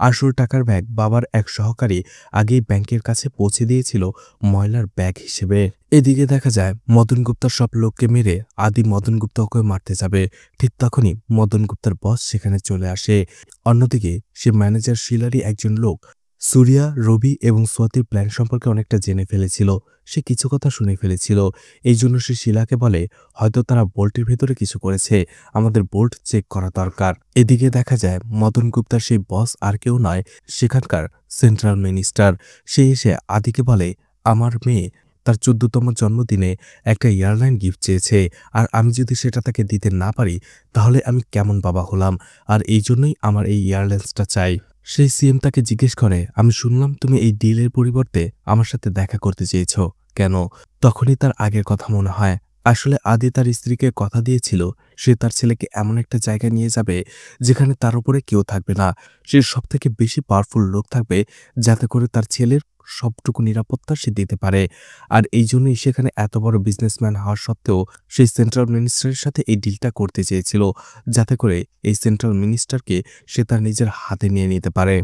আসল টাকার ব্যাগ বাবার এক সহকারী আগেই ব্যাংকের কাছে পৌঁছে দিয়েছিল ময়লার ব্যাগ হিসেবে। এদিকে দেখা যায় মদন গুপ্তার সব লোককে মেরে আদি মদন গুপ্তাকে মারতে যাবে, ঠিক তখনই মদন গুপ্তার বস সেখানে চলে আসে। অন্যদিকে সে ম্যানেজার শিলারই একজন লোক সুরিয়া, রবি এবং সোয়াতির প্ল্যান সম্পর্কে অনেকটা জেনে ফেলেছিল। সে কিছু কথা শুনে ফেলেছিল, এই জন্য সে শিলাকে বলে, হয়তো তারা বোল্টের ভেতরে কিছু করেছে, আমাদের বোল্ট চেক করা দরকার। এদিকে দেখা যায় মদন গুপ্তার সেই বস আর কেউ নয়, সেখানকার সেন্ট্রাল মিনিস্টার। সে এসে আদিকে বলে, আমার মেয়ে তার 14তম জন্মদিনে একটা এয়ারলাইন গিফট চেয়েছে, আর আমি যদি সেটা তাকে দিতে না পারি তাহলে আমি কেমন বাবা হলাম, আর এই জন্যই আমার এই এয়ারলাইন্সটা চাই। সেই সিএম তাকে জিজ্ঞেস করে, আমি শুনলাম তুমি এই ডিলের পরিবর্তে আমার সাথে দেখা করতে চেয়েছ, কেন? তখনই তার আগের কথা মনে হয়। আসলে আদি তার স্ত্রীকে কথা দিয়েছিল সে তার ছেলেকে এমন একটা জায়গায় নিয়ে যাবে যেখানে তার উপরে কেউ থাকবে না, সে সবথেকে বেশি পাওয়ারফুল লোক থাকবে, যাতে করে তার ছেলের সবটুকু নিরাপত্তা সে দিতে পারে। আর এই জন্যই সেখানে এত বড় বিজনেসম্যান হওয়া সত্ত্বেও সেই সেন্ট্রাল মিনিস্টারের সাথে এই ডিলটা করতে চেয়েছিল, যাতে করে এই সেন্ট্রাল মিনিস্টারকে সে তার নিজের হাতে নিয়ে নিতে পারে।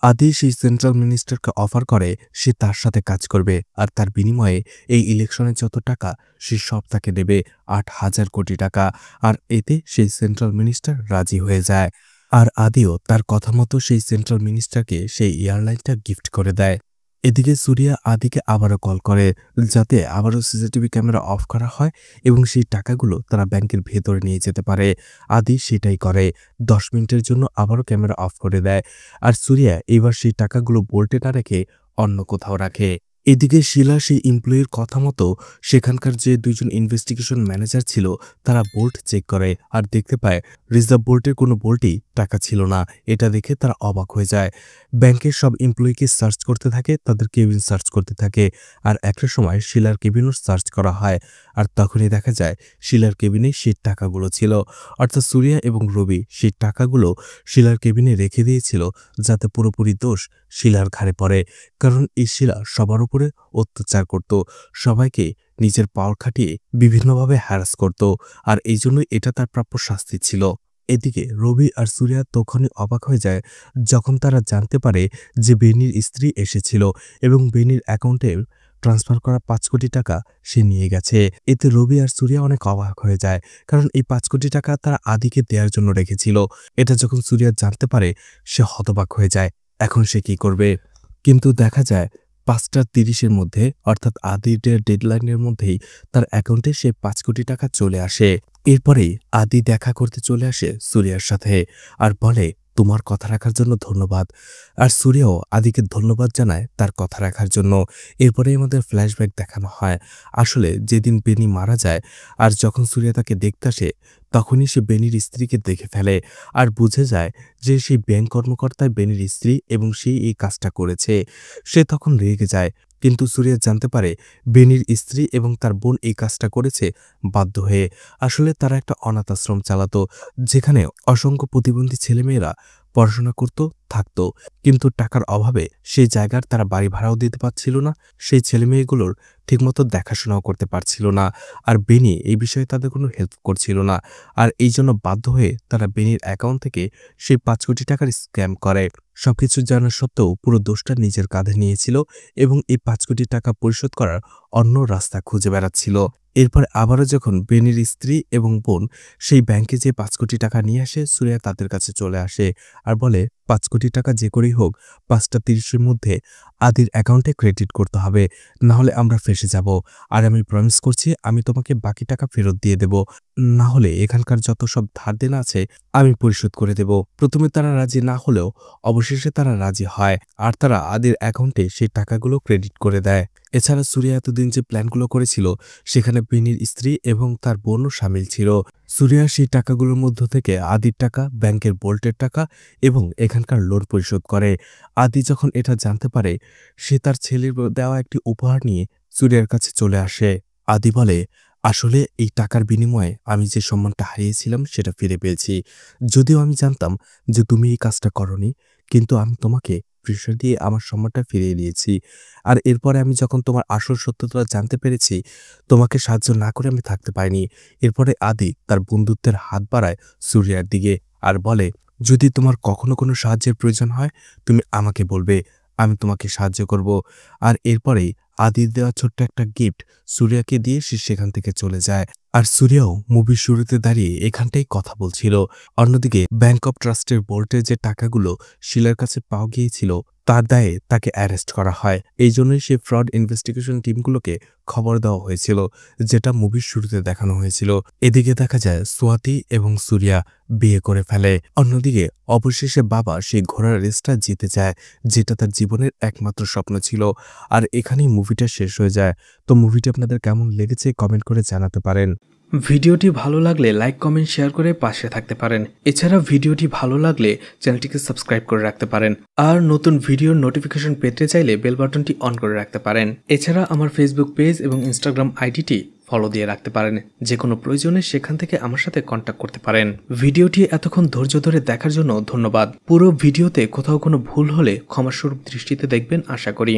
আদি সেই সেন্ট্রাল মিনিস্টারকে অফার করে সে তার সাথে কাজ করবে, আর তার বিনিময়ে এই ইলেকশনের যত টাকা সে সব তাকে দেবে, 8,000 কোটি টাকা। আর এতে সেই সেন্ট্রাল মিনিস্টার রাজি হয়ে যায়, আর আদিও তার কথা মতো সেই সেন্ট্রাল মিনিস্টারকে সেই এয়ারলাইনটা গিফট করে দেয়। এদিকে সুরিয়া আদিকে আবারও কল করে যাতে আবারও সিসিটিভি ক্যামেরা অফ করা হয় এবং সেই টাকাগুলো তারা ব্যাংকের ভেতরে নিয়ে যেতে পারে। আদি সেটাই করে, 10 মিনিটের জন্য আবারও ক্যামেরা অফ করে দেয়, আর সুরিয়া এবার সেই টাকাগুলো বোল্টে না রেখে অন্য কোথাও রাখে। এদিকে শিলা সেই এমপ্লয়ির কথা মতো সেখানকার যে 2জন ইনভেস্টিগেশন ম্যানেজার ছিল তারা বোল্ট চেক করে আর দেখতে পায় রিজার্ভ বোল্টের কোনো বোল্টই টাকা ছিল না। এটা দেখে তারা অবাক হয়ে যায়। ব্যাংকের সব এমপ্লয়িকে সার্চ করতে থাকে, তাদের কেবিন সার্চ করতে থাকে, আর একটা সময় শিলার কেবিনও সার্চ করা হয়। আর তখনই দেখা যায় শিলার কেবিনে সেই টাকাগুলো ছিল, অর্থাৎ সুরিয়া এবং রবি সেই টাকাগুলো শিলার কেবিনে রেখে দিয়েছিল যাতে পুরোপুরি দোষ শিলার ঘাড়ে পড়ে, কারণ এই শিলা সবার উপরে অত্যাচার করত, সবাইকে নিজের পাওয়ার খাটিয়ে বিভিন্নভাবে হ্যারাস করত, আর এই জন্যই এটা তার প্রাপ্য শাস্তি ছিল। এদিকে রবি আর সুরিয়া তখনই অবাক হয়ে যায় যখন তারা জানতে পারে যে বেনির স্ত্রী এসেছিল এবং বেনির অ্যাকাউন্টে ট্রান্সফার করা 5 কোটি টাকা সে নিয়ে গেছে। এতে রবি আর সুরিয়া অনেক অবাক হয়ে যায়, কারণ এই 5 কোটি টাকা তারা আদিকে দেওয়ার জন্য রেখেছিল। এটা যখন সুরিয়া জানতে পারে সে হতবাক হয়ে যায়, এখন সে কি করবে? কিন্তু দেখা যায় 5টা 30-এর মধ্যে, অর্থাৎ আদির ডেডলাইনের মধ্যেই তার অ্যাকাউন্টে সে 5 কোটি টাকা চলে আসে। এরপরেই আদি দেখা করতে চলে আসে সুরিয়ার সাথে আর বলে, তোমার কথা রাখার জন্য ধন্যবাদ। আর সুরিয়াও আদিকে ধন্যবাদ জানায় তার কথা রাখার জন্য। এরপরে আমাদের ফ্ল্যাশব্যাক দেখানো হয়, আসলে যেদিন বেনি মারা যায় আর যখন সুরিয়া তাকে দেখতে আসে তখনই সে বেনির স্ত্রীকে দেখে ফেলে আর বুঝে যায় যে সেই ব্যাংক কর্মকর্তা বেনির স্ত্রী এবং সেই এই কাজটা করেছে। সে তখন রেগে যায়, কিন্তু সুরিয়া জানতে পারে বেনির স্ত্রী এবং তার বোন এই কাজটা করেছে বাধ্য হয়ে। আসলে তারা একটা অনাথ আশ্রম চালাতো, যেখানে অসংখ্য প্রতিবন্ধী ছেলেমেয়েরা পড়াশোনা করত, থাকতো, কিন্তু টাকার অভাবে সেই জায়গার তারা বাড়ি ভাড়াও দিতে পারছিল না, সেই ছেলেমেয়েগুলোর ঠিকমতো দেখাশোনাও করতে পারছিল না, আর বেনি এই বিষয়ে তাদের কোনো হেল্প করছিল না। আর এই জন্য বাধ্য হয়ে তারা বেনির অ্যাকাউন্ট থেকে সেই 5 কোটি টাকার স্ক্যাম করে। সবকিছু জানা সত্ত্বেও পুরো দোষটা নিজের কাঁধে নিয়েছিল এবং এই 5 কোটি টাকা পরিশোধ করার অন্য রাস্তা খুঁজে বেড়াচ্ছিল। এরপর আবারও যখন বেনির স্ত্রী এবং বোন সেই ব্যাংকে যে 5 কোটি টাকা নিয়ে আসে, সুরিয়া তাদের কাছে চলে আসে আর বলে, 5 কোটি টাকা যে করেই হোক 5:30 মধ্যে আদির অ্যাকাউন্টে ক্রেডিট করতে হবে, না হলে আমরা ফেঁসে যাব। আর আমি প্রমিস করছি আমি তোমাকে বাকি টাকা ফেরত দিয়ে দেব, না হলে এখানকার যত সব ধার দেনা আছে আমি পরিশোধ করে দেব। প্রথমে তারা রাজি না হলেও অবশেষে তারা রাজি হয়, আর তারা আদির অ্যাকাউন্টে সেই টাকাগুলো ক্রেডিট করে দেয়। এছাড়া সুরিয়া এতদিন যে প্ল্যানগুলো করেছিল সেখানে বিনির স্ত্রী এবং তার বোনও সামিল ছিল। সুরিয়া সেই টাকাগুলোর মধ্য থেকে আদির টাকা, ব্যাংকের বোল্টের টাকা এবং এখানকার লোন পরিশোধ করে। আদি যখন এটা জানতে পারে, সে তার ছেলের দেওয়া একটি উপহার নিয়ে সুরিয়ার কাছে চলে আসে। আদি বলে, আসলে এই টাকার বিনিময়ে আমি যে সম্মানটা হারিয়েছিলাম সেটা ফিরে পেয়েছি। যদিও আমি জানতাম যে তুমি এই কাজটা করনি, কিন্তু আমি তোমাকে প্রেশার দিয়ে আমার সম্মানটা ফিরিয়ে দিয়েছি। আর এরপরে আমি যখন তোমার আসল সত্যতা জানতে পেরেছি, তোমাকে সাহায্য না করে আমি থাকতে পারিনি। এরপরে আদি তার বন্ধুত্বের হাত বাড়ায় সুরিয়ার দিকে আর বলে, যদি তোমার কখনো কোনো সাহায্যের প্রয়োজন হয় তুমি আমাকে বলবে, আমি তোমাকে সাহায্য করব। আর এরপরেই আদির দেওয়া ছোট্ট একটা গিফট সুরিয়াকে দিয়ে সে সেখান থেকে চলে যায়। আর সুরিয়াও মুভির শুরুতে দাঁড়িয়ে এখানটাই কথা বলছিল। অন্যদিকে ব্যাংক অব ট্রাস্টের বোল্টের যে টাকাগুলো শিলার কাছে পাওয়া গিয়েছিল তার দায়ে তাকে অ্যারেস্ট করা হয়। এই জন্যই সে ফ্রড ইনভেস্টিগেশন টিমগুলোকে খবর দেওয়া হয়েছিল, যেটা মুভির শুরুতে দেখানো হয়েছিল। এদিকে দেখা যায় সোয়াতি এবং সুরিয়া বিয়ে করে ফেলে। অন্যদিকে অবশেষে বাবা সেই ঘোড়ার রেসটা জিতে যায়, যেটা তার জীবনের একমাত্র স্বপ্ন ছিল। আর এখানেই মুভিটা শেষ হয়ে যায়। তো মুভিটি আপনাদের কেমন লেগেছে কমেন্ট করে জানাতে পারেন। ভিডিওটি ভালো লাগলে লাইক, কমেন্ট, শেয়ার করে পাশে থাকতে পারেন। এছাড়া ভিডিওটি ভালো লাগলে চ্যানেলটিকে সাবস্ক্রাইব করে রাখতে পারেন। আর নতুন ভিডিওর নোটিফিকেশন পেতে চাইলে বেল বাটনটি অন করে রাখতে পারেন। এছাড়া আমার ফেসবুক পেজ এবং ইনস্টাগ্রাম আইডিটি ফলো দিয়ে রাখতে পারেন। যে কোনো প্রয়োজনে সেখান থেকে আমার সাথে কন্ট্যাক্ট করতে পারেন। ভিডিওটি এতক্ষণ ধৈর্য ধরে দেখার জন্য ধন্যবাদ। পুরো ভিডিওতে কোথাও কোনো ভুল হলে ক্ষমাস্বরূপ দৃষ্টিতে দেখবেন আশা করি।